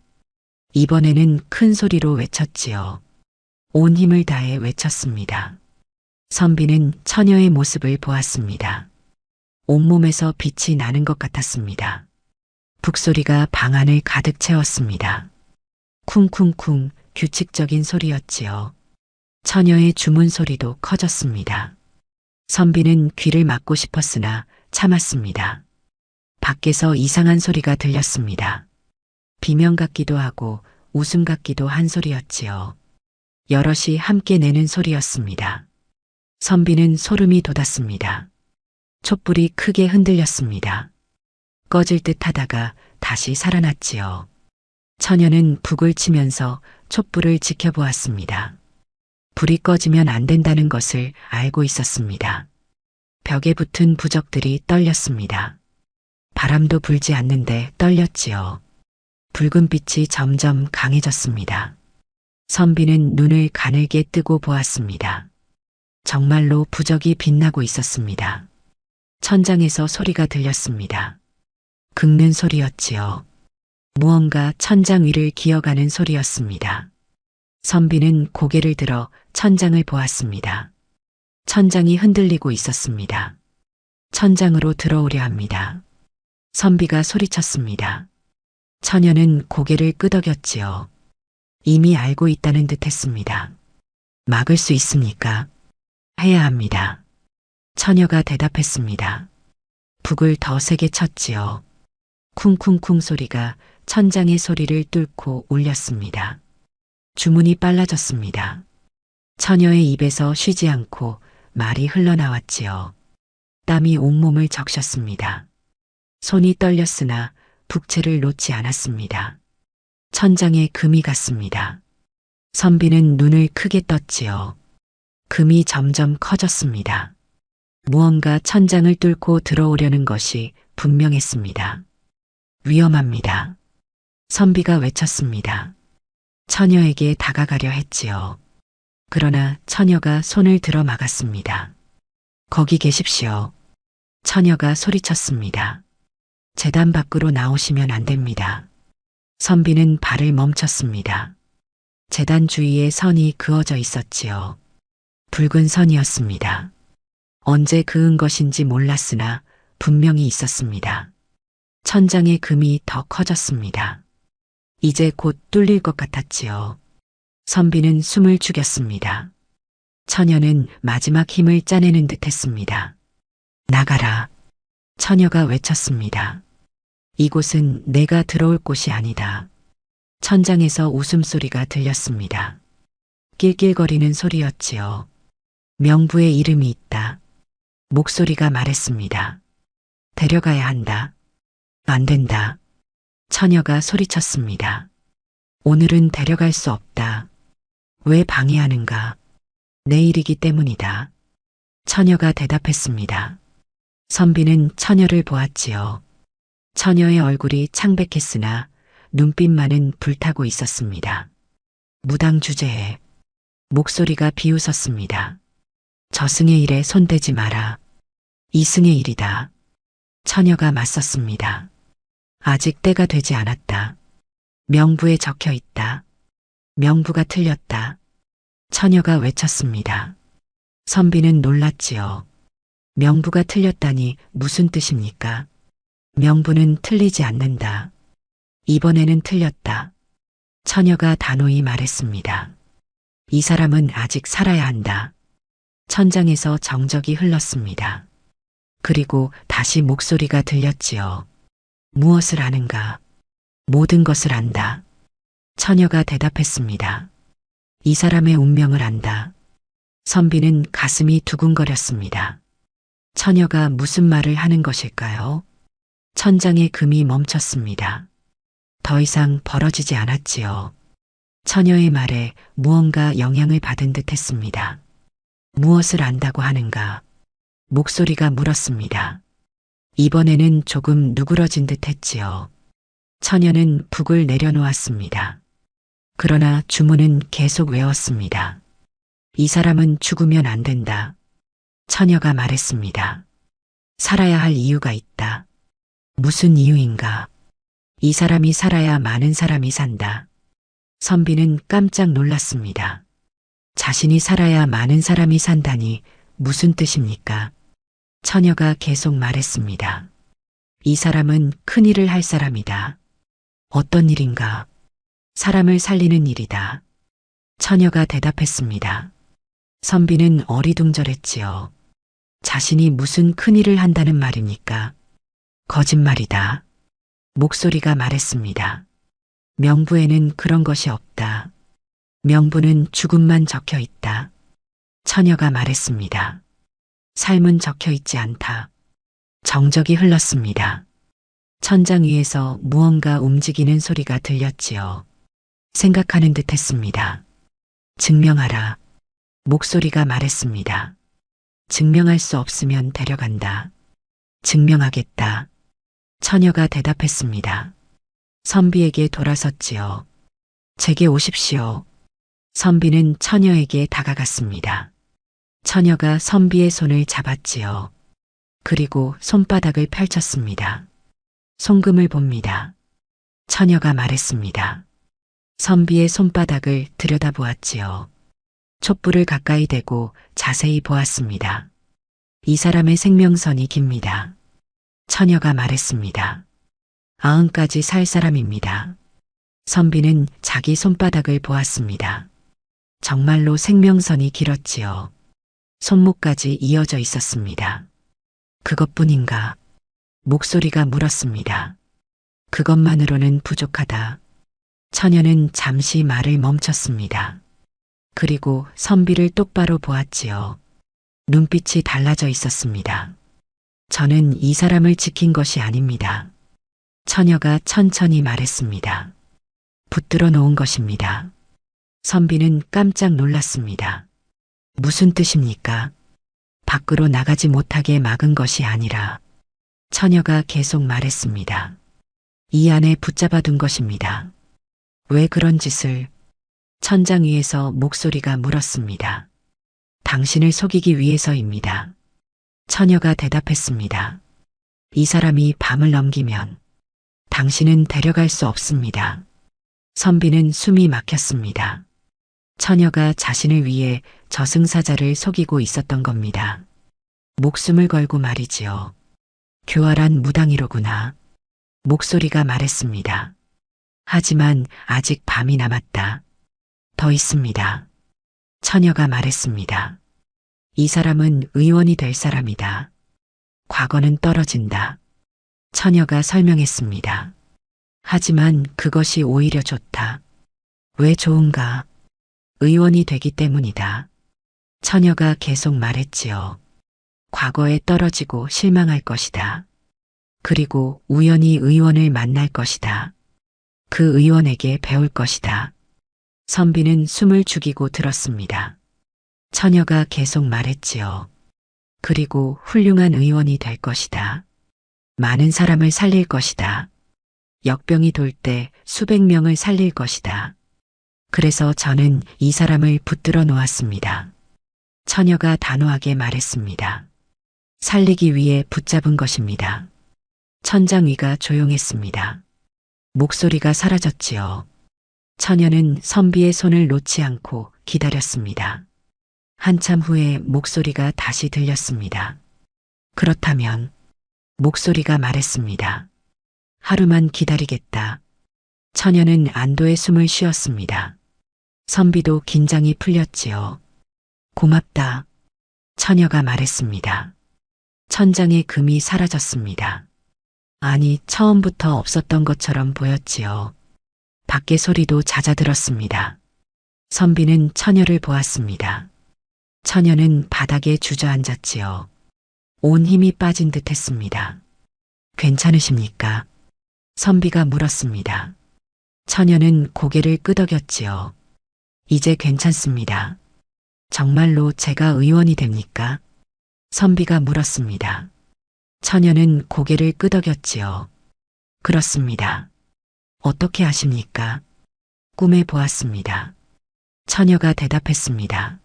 Speaker 1: 이번에는 큰 소리로 외쳤지요. 온 힘을 다해 외쳤습니다. 선비는 처녀의 모습을 보았습니다. 온몸에서 빛이 나는 것 같았습니다. 북소리가 방 안을 가득 채웠습니다. 쿵쿵쿵 규칙적인 소리였지요. 처녀의 주문 소리도 커졌습니다. 선비는 귀를 막고 싶었으나 참았습니다. 밖에서 이상한 소리가 들렸습니다. 비명 같기도 하고 웃음 같기도 한 소리였지요. 여럿이 함께 내는 소리였습니다. 선비는 소름이 돋았습니다. 촛불이 크게 흔들렸습니다. 꺼질 듯 하다가 다시 살아났지요. 처녀는 북을 치면서 촛불을 지켜보았습니다. 불이 꺼지면 안 된다는 것을 알고 있었습니다. 벽에 붙은 부적들이 떨렸습니다. 바람도 불지 않는데 떨렸지요. 붉은 빛이 점점 강해졌습니다. 선비는 눈을 가늘게 뜨고 보았습니다. 정말로 부적이 빛나고 있었습니다. 천장에서 소리가 들렸습니다. 긁는 소리였지요. 무언가 천장 위를 기어가는 소리였습니다. 선비는 고개를 들어 천장을 보았습니다. 천장이 흔들리고 있었습니다. 천장으로 들어오려 합니다. 선비가 소리쳤습니다. 처녀는 고개를 끄덕였지요. 이미 알고 있다는 듯 했습니다. 막을 수 있습니까? 해야 합니다. 처녀가 대답했습니다. 북을 더 세게 쳤지요. 쿵쿵쿵 소리가 천장의 소리를 뚫고 울렸습니다. 주문이 빨라졌습니다. 처녀의 입에서 쉬지 않고 말이 흘러나왔지요. 땀이 온몸을 적셨습니다. 손이 떨렸으나 북채를 놓지 않았습니다. 천장에 금이 갔습니다. 선비는 눈을 크게 떴지요. 금이 점점 커졌습니다. 무언가 천장을 뚫고 들어오려는 것이 분명했습니다. 위험합니다. 선비가 외쳤습니다. 처녀에게 다가가려 했지요. 그러나 처녀가 손을 들어 막았습니다. 거기 계십시오. 처녀가 소리쳤습니다. 제단 밖으로 나오시면 안 됩니다. 선비는 발을 멈췄습니다. 제단 주위에 선이 그어져 있었지요. 붉은 선이었습니다. 언제 그은 것인지 몰랐으나 분명히 있었습니다. 천장의 금이 더 커졌습니다. 이제 곧 뚫릴 것 같았지요. 선비는 숨을 죽였습니다. 처녀는 마지막 힘을 짜내는 듯 했습니다. 나가라. 처녀가 외쳤습니다. 이곳은 내가 들어올 곳이 아니다. 천장에서 웃음소리가 들렸습니다. 낄낄거리는 소리였지요. 명부의 이름이 있다. 목소리가 말했습니다. 데려가야 한다. 안 된다. 처녀가 소리쳤습니다. 오늘은 데려갈 수 없다. 왜 방해하는가? 내일이기 때문이다. 처녀가 대답했습니다. 선비는 처녀를 보았지요. 처녀의 얼굴이 창백했으나 눈빛만은 불타고 있었습니다. 무당주제에 목소리가 비웃었습니다. 저승의 일에 손대지 마라. 이승의 일이다. 처녀가 맞섰습니다. 아직 때가 되지 않았다. 명부에 적혀 있다. 명부가 틀렸다. 처녀가 외쳤습니다. 선비는 놀랐지요. 명부가 틀렸다니 무슨 뜻입니까? 명부는 틀리지 않는다. 이번에는 틀렸다. 처녀가 단호히 말했습니다. 이 사람은 아직 살아야 한다. 천장에서 정적이 흘렀습니다. 그리고 다시 목소리가 들렸지요. 무엇을 아는가? 모든 것을 안다. 처녀가 대답했습니다. 이 사람의 운명을 안다. 선비는 가슴이 두근거렸습니다. 처녀가 무슨 말을 하는 것일까요? 천장의 금이 멈췄습니다. 더 이상 벌어지지 않았지요. 처녀의 말에 무언가 영향을 받은 듯 했습니다. 무엇을 안다고 하는가? 목소리가 물었습니다. 이번에는 조금 누그러진 듯 했지요. 처녀는 북을 내려놓았습니다. 그러나 주문은 계속 외웠습니다. 이 사람은 죽으면 안 된다. 처녀가 말했습니다. 살아야 할 이유가 있다. 무슨 이유인가? 이 사람이 살아야 많은 사람이 산다. 선비는 깜짝 놀랐습니다. 자신이 살아야 많은 사람이 산다니 무슨 뜻입니까? 처녀가 계속 말했습니다. 이 사람은 큰 일을 할 사람이다. 어떤 일인가? 사람을 살리는 일이다. 처녀가 대답했습니다. 선비는 어리둥절했지요. 자신이 무슨 큰 일을 한다는 말입니까? 거짓말이다. 목소리가 말했습니다. 명부에는 그런 것이 없다. 명부는 죽음만 적혀 있다. 처녀가 말했습니다. 삶은 적혀 있지 않다. 정적이 흘렀습니다. 천장 위에서 무언가 움직이는 소리가 들렸지요. 생각하는 듯 했습니다. 증명하라. 목소리가 말했습니다. 증명할 수 없으면 데려간다. 증명하겠다. 처녀가 대답했습니다. 선비에게 돌아섰지요. 제게 오십시오. 선비는 처녀에게 다가갔습니다. 처녀가 선비의 손을 잡았지요. 그리고 손바닥을 펼쳤습니다. 송금을 봅니다. 처녀가 말했습니다. 선비의 손바닥을 들여다보았지요. 촛불을 가까이 대고 자세히 보았습니다. 이 사람의 생명선이 깁니다. 처녀가 말했습니다. 90까지 살 사람입니다. 선비는 자기 손바닥을 보았습니다. 정말로 생명선이 길었지요. 손목까지 이어져 있었습니다. 그것뿐인가? 목소리가 물었습니다. 그것만으로는 부족하다. 처녀는 잠시 말을 멈췄습니다. 그리고 선비를 똑바로 보았지요. 눈빛이 달라져 있었습니다. 저는 이 사람을 지킨 것이 아닙니다. 처녀가 천천히 말했습니다. 붙들어 놓은 것입니다. 선비는 깜짝 놀랐습니다. 무슨 뜻입니까? 밖으로 나가지 못하게 막은 것이 아니라 처녀가 계속 말했습니다. 이 안에 붙잡아 둔 것입니다. 왜 그런 짓을? 천장 위에서 목소리가 물었습니다. 당신을 속이기 위해서입니다. 처녀가 대답했습니다. 이 사람이 밤을 넘기면 당신은 데려갈 수 없습니다. 선비는 숨이 막혔습니다. 처녀가 자신을 위해 저승사자를 속이고 있었던 겁니다. 목숨을 걸고 말이지요. 교활한 무당이로구나. 목소리가 말했습니다. 하지만 아직 밤이 남았다. 더 있습니다. 처녀가 말했습니다. 이 사람은 의원이 될 사람이다. 과거는 떨어진다. 처녀가 설명했습니다. 하지만 그것이 오히려 좋다. 왜 좋은가? 의원이 되기 때문이다. 처녀가 계속 말했지요. 과거에 떨어지고 실망할 것이다. 그리고 우연히 의원을 만날 것이다. 그 의원에게 배울 것이다. 선비는 숨을 죽이고 들었습니다. 처녀가 계속 말했지요. 그리고 훌륭한 의원이 될 것이다. 많은 사람을 살릴 것이다. 역병이 돌 때 수백 명을 살릴 것이다. 그래서 저는 이 사람을 붙들어 놓았습니다. 처녀가 단호하게 말했습니다. 살리기 위해 붙잡은 것입니다. 천장 위가 조용했습니다. 목소리가 사라졌지요. 처녀는 선비의 손을 놓지 않고 기다렸습니다. 한참 후에 목소리가 다시 들렸습니다. 그렇다면 목소리가 말했습니다. 하루만 기다리겠다. 처녀는 안도의 숨을 쉬었습니다. 선비도 긴장이 풀렸지요. 고맙다. 처녀가 말했습니다. 천장의 금이 사라졌습니다. 아니, 처음부터 없었던 것처럼 보였지요. 밖의 소리도 잦아들었습니다. 선비는 처녀를 보았습니다. 처녀는 바닥에 주저앉았지요. 온 힘이 빠진 듯 했습니다. 괜찮으십니까? 선비가 물었습니다. 처녀는 고개를 끄덕였지요. 이제 괜찮습니다. 정말로 제가 의원이 됩니까? 선비가 물었습니다. 처녀는 고개를 끄덕였지요. 그렇습니다. 어떻게 아십니까? 꿈에 보았습니다. 처녀가 대답했습니다.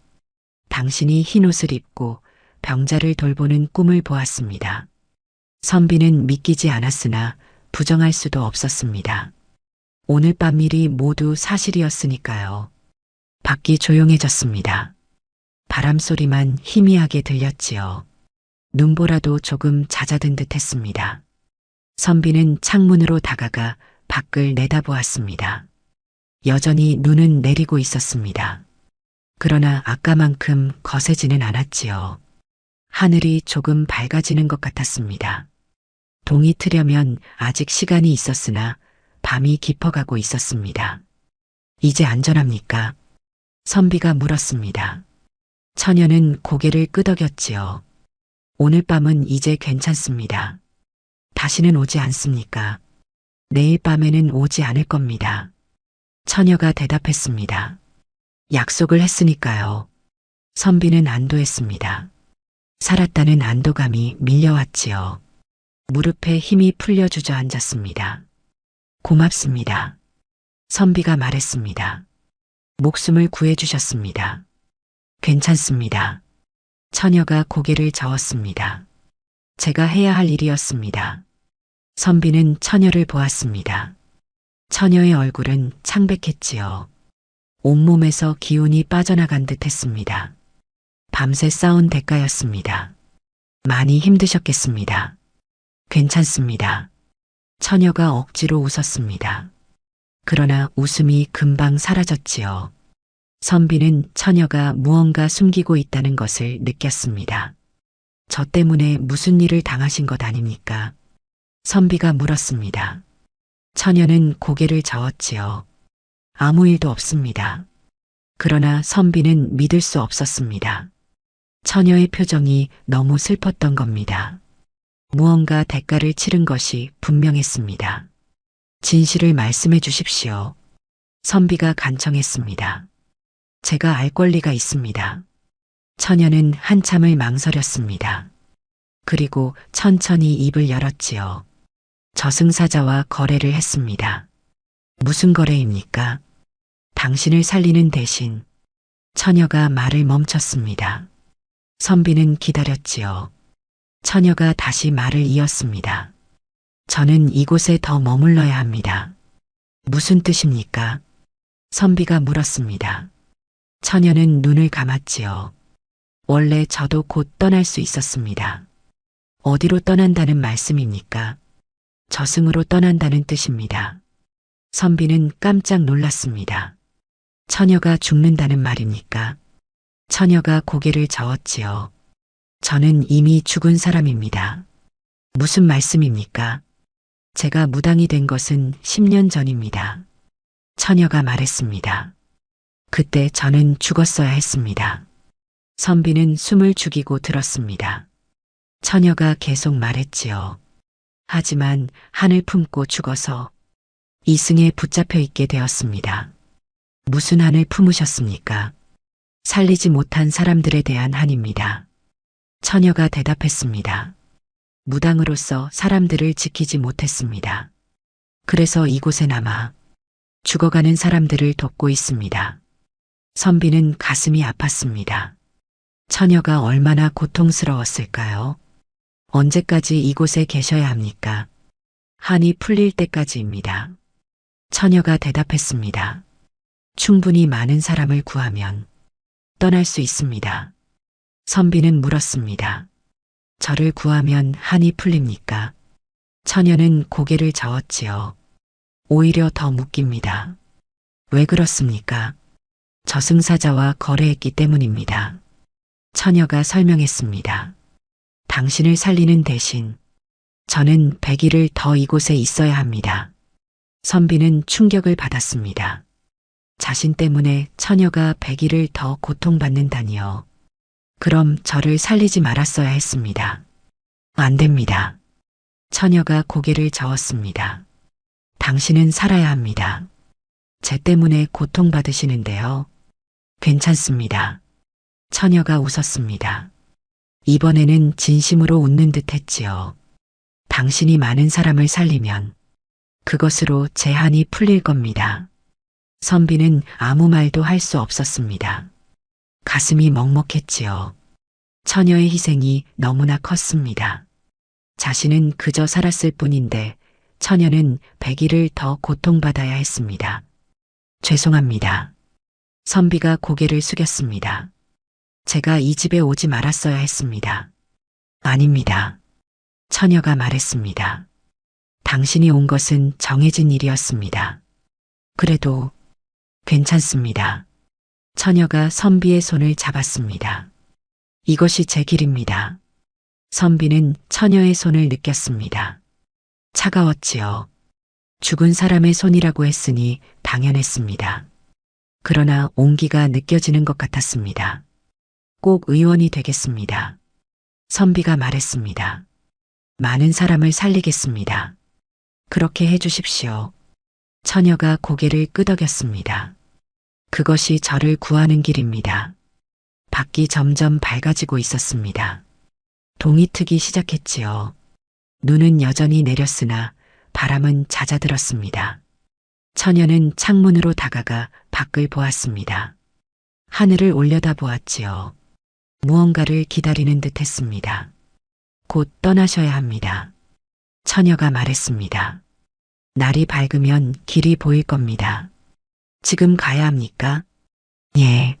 Speaker 1: 당신이 흰옷을 입고 병자를 돌보는 꿈을 보았습니다. 선비는 믿기지 않았으나 부정할 수도 없었습니다. 오늘 밤 일이 모두 사실이었으니까요. 밖이 조용해졌습니다. 바람 소리만 희미하게 들렸지요. 눈보라도 조금 잦아든 듯 했습니다. 선비는 창문으로 다가가 밖을 내다보았습니다. 여전히 눈은 내리고 있었습니다. 그러나 아까만큼 거세지는 않았지요. 하늘이 조금 밝아지는 것 같았습니다. 동이 트려면 아직 시간이 있었으나 밤이 깊어가고 있었습니다. 이제 안전합니까? 선비가 물었습니다. 처녀는 고개를 끄덕였지요. 오늘 밤은 이제 괜찮습니다. 다시는 오지 않습니까? 내일 밤에는 오지 않을 겁니다. 처녀가 대답했습니다. 약속을 했으니까요. 선비는 안도했습니다. 살았다는 안도감이 밀려왔지요. 무릎에 힘이 풀려 주저앉았습니다. 고맙습니다. 선비가 말했습니다. 목숨을 구해주셨습니다. 괜찮습니다. 처녀가 고개를 저었습니다. 제가 해야 할 일이었습니다. 선비는 처녀를 보았습니다. 처녀의 얼굴은 창백했지요. 온몸에서 기운이 빠져나간 듯 했습니다. 밤새 싸운 대가였습니다. 많이 힘드셨겠습니다. 괜찮습니다. 처녀가 억지로 웃었습니다. 그러나 웃음이 금방 사라졌지요. 선비는 처녀가 무언가 숨기고 있다는 것을 느꼈습니다. 저 때문에 무슨 일을 당하신 것 아닙니까? 선비가 물었습니다. 처녀는 고개를 저었지요. 아무 일도 없습니다. 그러나 선비는 믿을 수 없었습니다. 처녀의 표정이 너무 슬펐던 겁니다. 무언가 대가를 치른 것이 분명했습니다. 진실을 말씀해 주십시오. 선비가 간청했습니다. 제가 알 권리가 있습니다. 처녀는 한참을 망설였습니다. 그리고 천천히 입을 열었지요. 저승사자와 거래를 했습니다. 무슨 거래입니까? 당신을 살리는 대신. 처녀가 말을 멈췄습니다. 선비는 기다렸지요. 처녀가 다시 말을 이었습니다. 저는 이곳에 더 머물러야 합니다. 무슨 뜻입니까? 선비가 물었습니다. 처녀는 눈을 감았지요. 원래 저도 곧 떠날 수 있었습니다. 어디로 떠난다는 말씀입니까? 저승으로 떠난다는 뜻입니다. 선비는 깜짝 놀랐습니다. 처녀가 죽는다는 말입니까? 처녀가 고개를 저었지요. 저는 이미 죽은 사람입니다. 무슨 말씀입니까? 제가 무당이 된 것은 10년 전입니다. 처녀가 말했습니다. 그때 저는 죽었어야 했습니다. 선비는 숨을 죽이고 들었습니다. 처녀가 계속 말했지요. 하지만 한을 품고 죽어서 이승에 붙잡혀 있게 되었습니다. 무슨 한을 품으셨습니까? 살리지 못한 사람들에 대한 한입니다. 처녀가 대답했습니다. 무당으로서 사람들을 지키지 못했습니다. 그래서 이곳에 남아 죽어가는 사람들을 돕고 있습니다. 선비는 가슴이 아팠습니다. 처녀가 얼마나 고통스러웠을까요? 언제까지 이곳에 계셔야 합니까? 한이 풀릴 때까지입니다. 처녀가 대답했습니다. 충분히 많은 사람을 구하면 떠날 수 있습니다. 선비는 물었습니다. 저를 구하면 한이 풀립니까? 처녀는 고개를 저었지요. 오히려 더 묶입니다. 왜 그렇습니까? 저승사자와 거래했기 때문입니다. 처녀가 설명했습니다. 당신을 살리는 대신 저는 100일을 더 이곳에 있어야 합니다. 선비는 충격을 받았습니다. 자신 때문에 처녀가 100일을 더 고통받는다니요. 그럼 저를 살리지 말았어야 했습니다. 안 됩니다. 처녀가 고개를 저었습니다. 당신은 살아야 합니다. 제 때문에 고통받으시는데요. 괜찮습니다. 처녀가 웃었습니다. 이번에는 진심으로 웃는 듯 했지요. 당신이 많은 사람을 살리면 그것으로 제 한이 풀릴 겁니다. 선비는 아무 말도 할 수 없었습니다. 가슴이 먹먹했지요. 처녀의 희생이 너무나 컸습니다. 자신은 그저 살았을 뿐인데 처녀는 100일을 더 고통받아야 했습니다. 죄송합니다. 선비가 고개를 숙였습니다. 제가 이 집에 오지 말았어야 했습니다. 아닙니다. 처녀가 말했습니다. 당신이 온 것은 정해진 일이었습니다. 그래도 괜찮습니다. 처녀가 선비의 손을 잡았습니다. 이것이 제 길입니다. 선비는 처녀의 손을 느꼈습니다. 차가웠지요. 죽은 사람의 손이라고 했으니 당연했습니다. 그러나 온기가 느껴지는 것 같았습니다. 꼭 의원이 되겠습니다. 선비가 말했습니다. 많은 사람을 살리겠습니다. 그렇게 해주십시오. 처녀가 고개를 끄덕였습니다. 그것이 저를 구하는 길입니다. 밖이 점점 밝아지고 있었습니다. 동이 트기 시작했지요. 눈은 여전히 내렸으나 바람은 잦아들었습니다. 처녀는 창문으로 다가가 밖을 보았습니다. 하늘을 올려다 보았지요. 무언가를 기다리는 듯 했습니다. 곧 떠나셔야 합니다. 처녀가 말했습니다. 날이 밝으면 길이 보일 겁니다. 지금 가야 합니까? 예.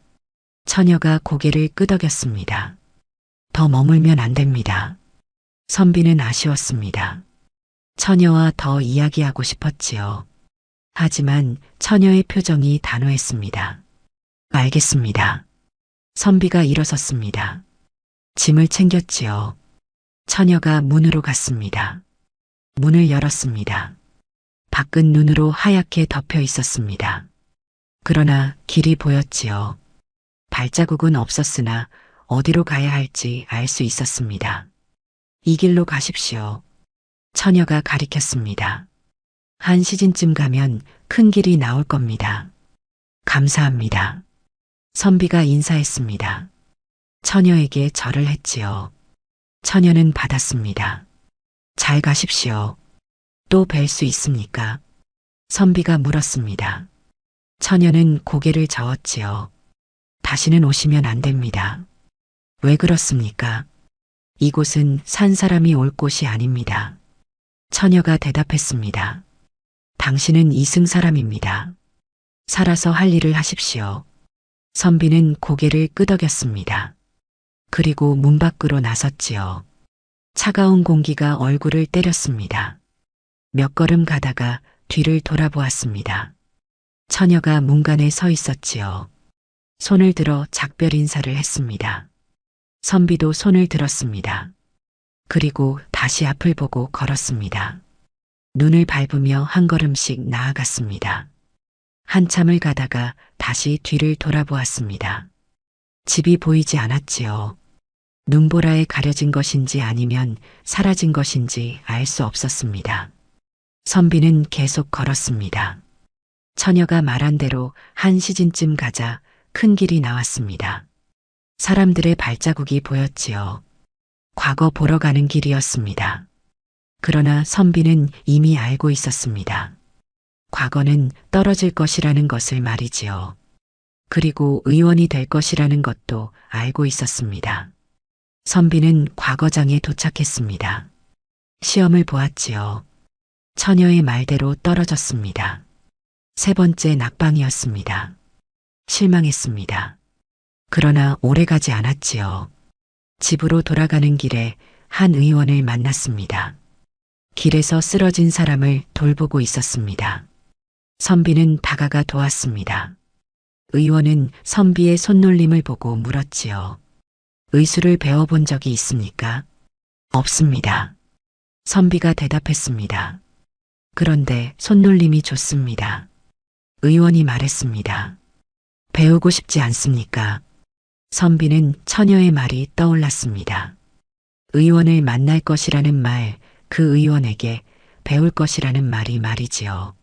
Speaker 1: 처녀가 고개를 끄덕였습니다. 더 머물면 안 됩니다. 선비는 아쉬웠습니다. 처녀와 더 이야기하고 싶었지요. 하지만 처녀의 표정이 단호했습니다. 알겠습니다. 선비가 일어섰습니다. 짐을 챙겼지요. 처녀가 문으로 갔습니다. 문을 열었습니다. 밖은 눈으로 하얗게 덮여 있었습니다. 그러나 길이 보였지요. 발자국은 없었으나 어디로 가야 할지 알 수 있었습니다. 이 길로 가십시오. 처녀가 가리켰습니다. 한 시즌쯤 가면 큰 길이 나올 겁니다. 감사합니다. 선비가 인사했습니다. 처녀에게 절을 했지요. 처녀는 받았습니다. 잘 가십시오. 또 뵐 수 있습니까? 선비가 물었습니다. 처녀는 고개를 저었지요. 다시는 오시면 안 됩니다. 왜 그렇습니까? 이곳은 산 사람이 올 곳이 아닙니다. 처녀가 대답했습니다. 당신은 이승 사람입니다. 살아서 할 일을 하십시오. 선비는 고개를 끄덕였습니다. 그리고 문 밖으로 나섰지요. 차가운 공기가 얼굴을 때렸습니다. 몇 걸음 가다가 뒤를 돌아보았습니다. 처녀가 문간에 서 있었지요. 손을 들어 작별 인사를 했습니다. 선비도 손을 들었습니다. 그리고 다시 앞을 보고 걸었습니다. 눈을 밟으며 한 걸음씩 나아갔습니다. 한참을 가다가 다시 뒤를 돌아보았습니다. 집이 보이지 않았지요. 눈보라에 가려진 것인지 아니면 사라진 것인지 알 수 없었습니다. 선비는 계속 걸었습니다. 처녀가 말한 대로 한 시즌쯤 가자 큰 길이 나왔습니다. 사람들의 발자국이 보였지요. 과거 보러 가는 길이었습니다. 그러나 선비는 이미 알고 있었습니다. 과거는 떨어질 것이라는 것을 말이지요. 그리고 의원이 될 것이라는 것도 알고 있었습니다. 선비는 과거장에 도착했습니다. 시험을 보았지요. 처녀의 말대로 떨어졌습니다. 세 번째 낙방이었습니다. 실망했습니다. 그러나 오래가지 않았지요. 집으로 돌아가는 길에 한 의원을 만났습니다. 길에서 쓰러진 사람을 돌보고 있었습니다. 선비는 다가가 도왔습니다. 의원은 선비의 손놀림을 보고 물었지요. 의술을 배워본 적이 있습니까? 없습니다. 선비가 대답했습니다. 그런데 손놀림이 좋습니다. 의원이 말했습니다. 배우고 싶지 않습니까? 선비는 처녀의 말이 떠올랐습니다. 의원을 만날 것이라는 말, 그 의원에게 배울 것이라는 말이 말이지요.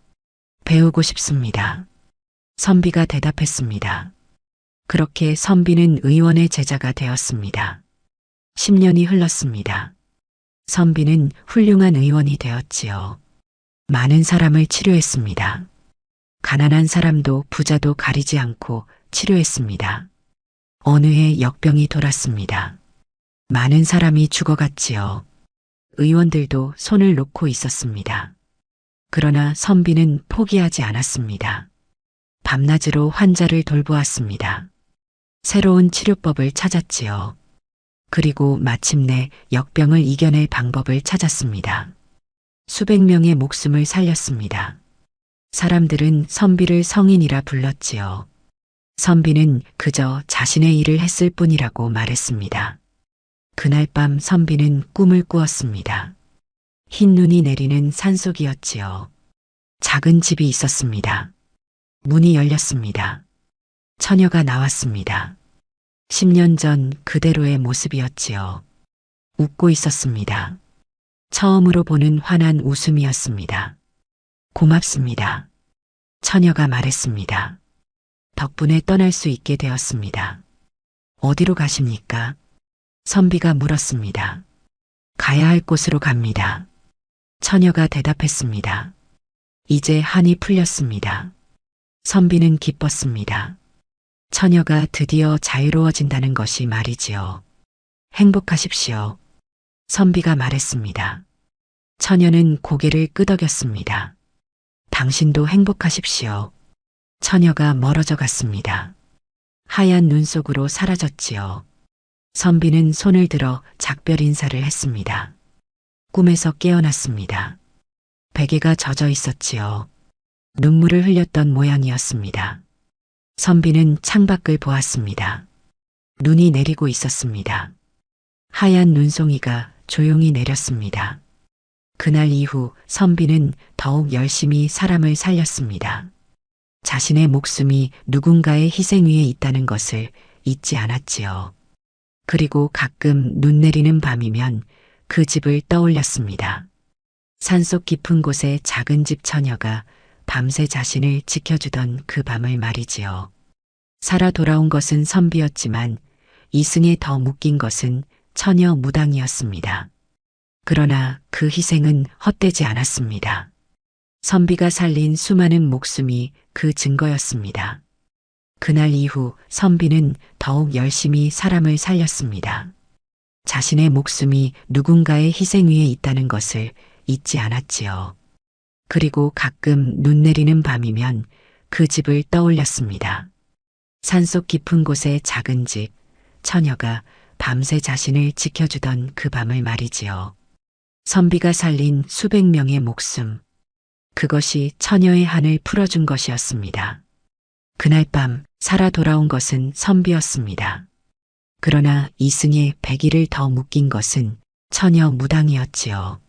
Speaker 1: 배우고 싶습니다. 선비가 대답했습니다. 그렇게 선비는 의원의 제자가 되었습니다. 10년이 흘렀습니다. 선비는 훌륭한 의원이 되었지요. 많은 사람을 치료했습니다. 가난한 사람도 부자도 가리지 않고 치료했습니다. 어느 해 역병이 돌았습니다. 많은 사람이 죽어갔지요. 의원들도 손을 놓고 있었습니다. 그러나 선비는 포기하지 않았습니다. 밤낮으로 환자를 돌보았습니다. 새로운 치료법을 찾았지요. 그리고 마침내 역병을 이겨낼 방법을 찾았습니다. 수백 명의 목숨을 살렸습니다. 사람들은 선비를 성인이라 불렀지요. 선비는 그저 자신의 일을 했을 뿐이라고 말했습니다. 그날 밤 선비는 꿈을 꾸었습니다. 흰 눈이 내리는 산속이었지요. 작은 집이 있었습니다. 문이 열렸습니다. 처녀가 나왔습니다. 10년 전 그대로의 모습이었지요. 웃고 있었습니다. 처음으로 보는 환한 웃음이었습니다. 고맙습니다. 처녀가 말했습니다. 덕분에 떠날 수 있게 되었습니다. 어디로 가십니까? 선비가 물었습니다. 가야 할 곳으로 갑니다. 처녀가 대답했습니다. 이제 한이 풀렸습니다. 선비는 기뻤습니다. 처녀가 드디어 자유로워진다는 것이 말이지요. 행복하십시오. 선비가 말했습니다. 처녀는 고개를 끄덕였습니다. 당신도 행복하십시오. 처녀가 멀어져 갔습니다. 하얀 눈 속으로 사라졌지요. 선비는 손을 들어 작별 인사를 했습니다. 꿈에서 깨어났습니다. 베개가 젖어 있었지요. 눈물을 흘렸던 모양이었습니다. 선비는 창밖을 보았습니다. 눈이 내리고 있었습니다. 하얀 눈송이가 조용히 내렸습니다. 그날 이후 선비는 더욱 열심히 사람을 살렸습니다. 자신의 목숨이 누군가의 희생 위에 있다는 것을 잊지 않았지요. 그리고 가끔 눈 내리는 밤이면 그 집을 떠올렸습니다. 산속 깊은 곳에 작은 집 처녀가 밤새 자신을 지켜주던 그 밤을 말이지요. 살아 돌아온 것은 선비였지만 이승에 더 묶인 것은 처녀 무당이었습니다. 그러나 그 희생은 헛되지 않았습니다. 선비가 살린 수많은 목숨이 그 증거였습니다. 그날 이후 선비는 더욱 열심히 사람을 살렸습니다. 자신의 목숨이 누군가의 희생 위에 있다는 것을 잊지 않았지요. 그리고 가끔 눈 내리는 밤이면 그 집을 떠올렸습니다. 산속 깊은 곳의 작은 집, 처녀가 밤새 자신을 지켜주던 그 밤을 말이지요. 선비가 살린 수백 명의 목숨, 그것이 처녀의 한을 풀어준 것이었습니다. 그날 밤 살아 돌아온 것은 선비였습니다. 그러나 이승에 100일을 더 묶인 것은 처녀 무당이었지요.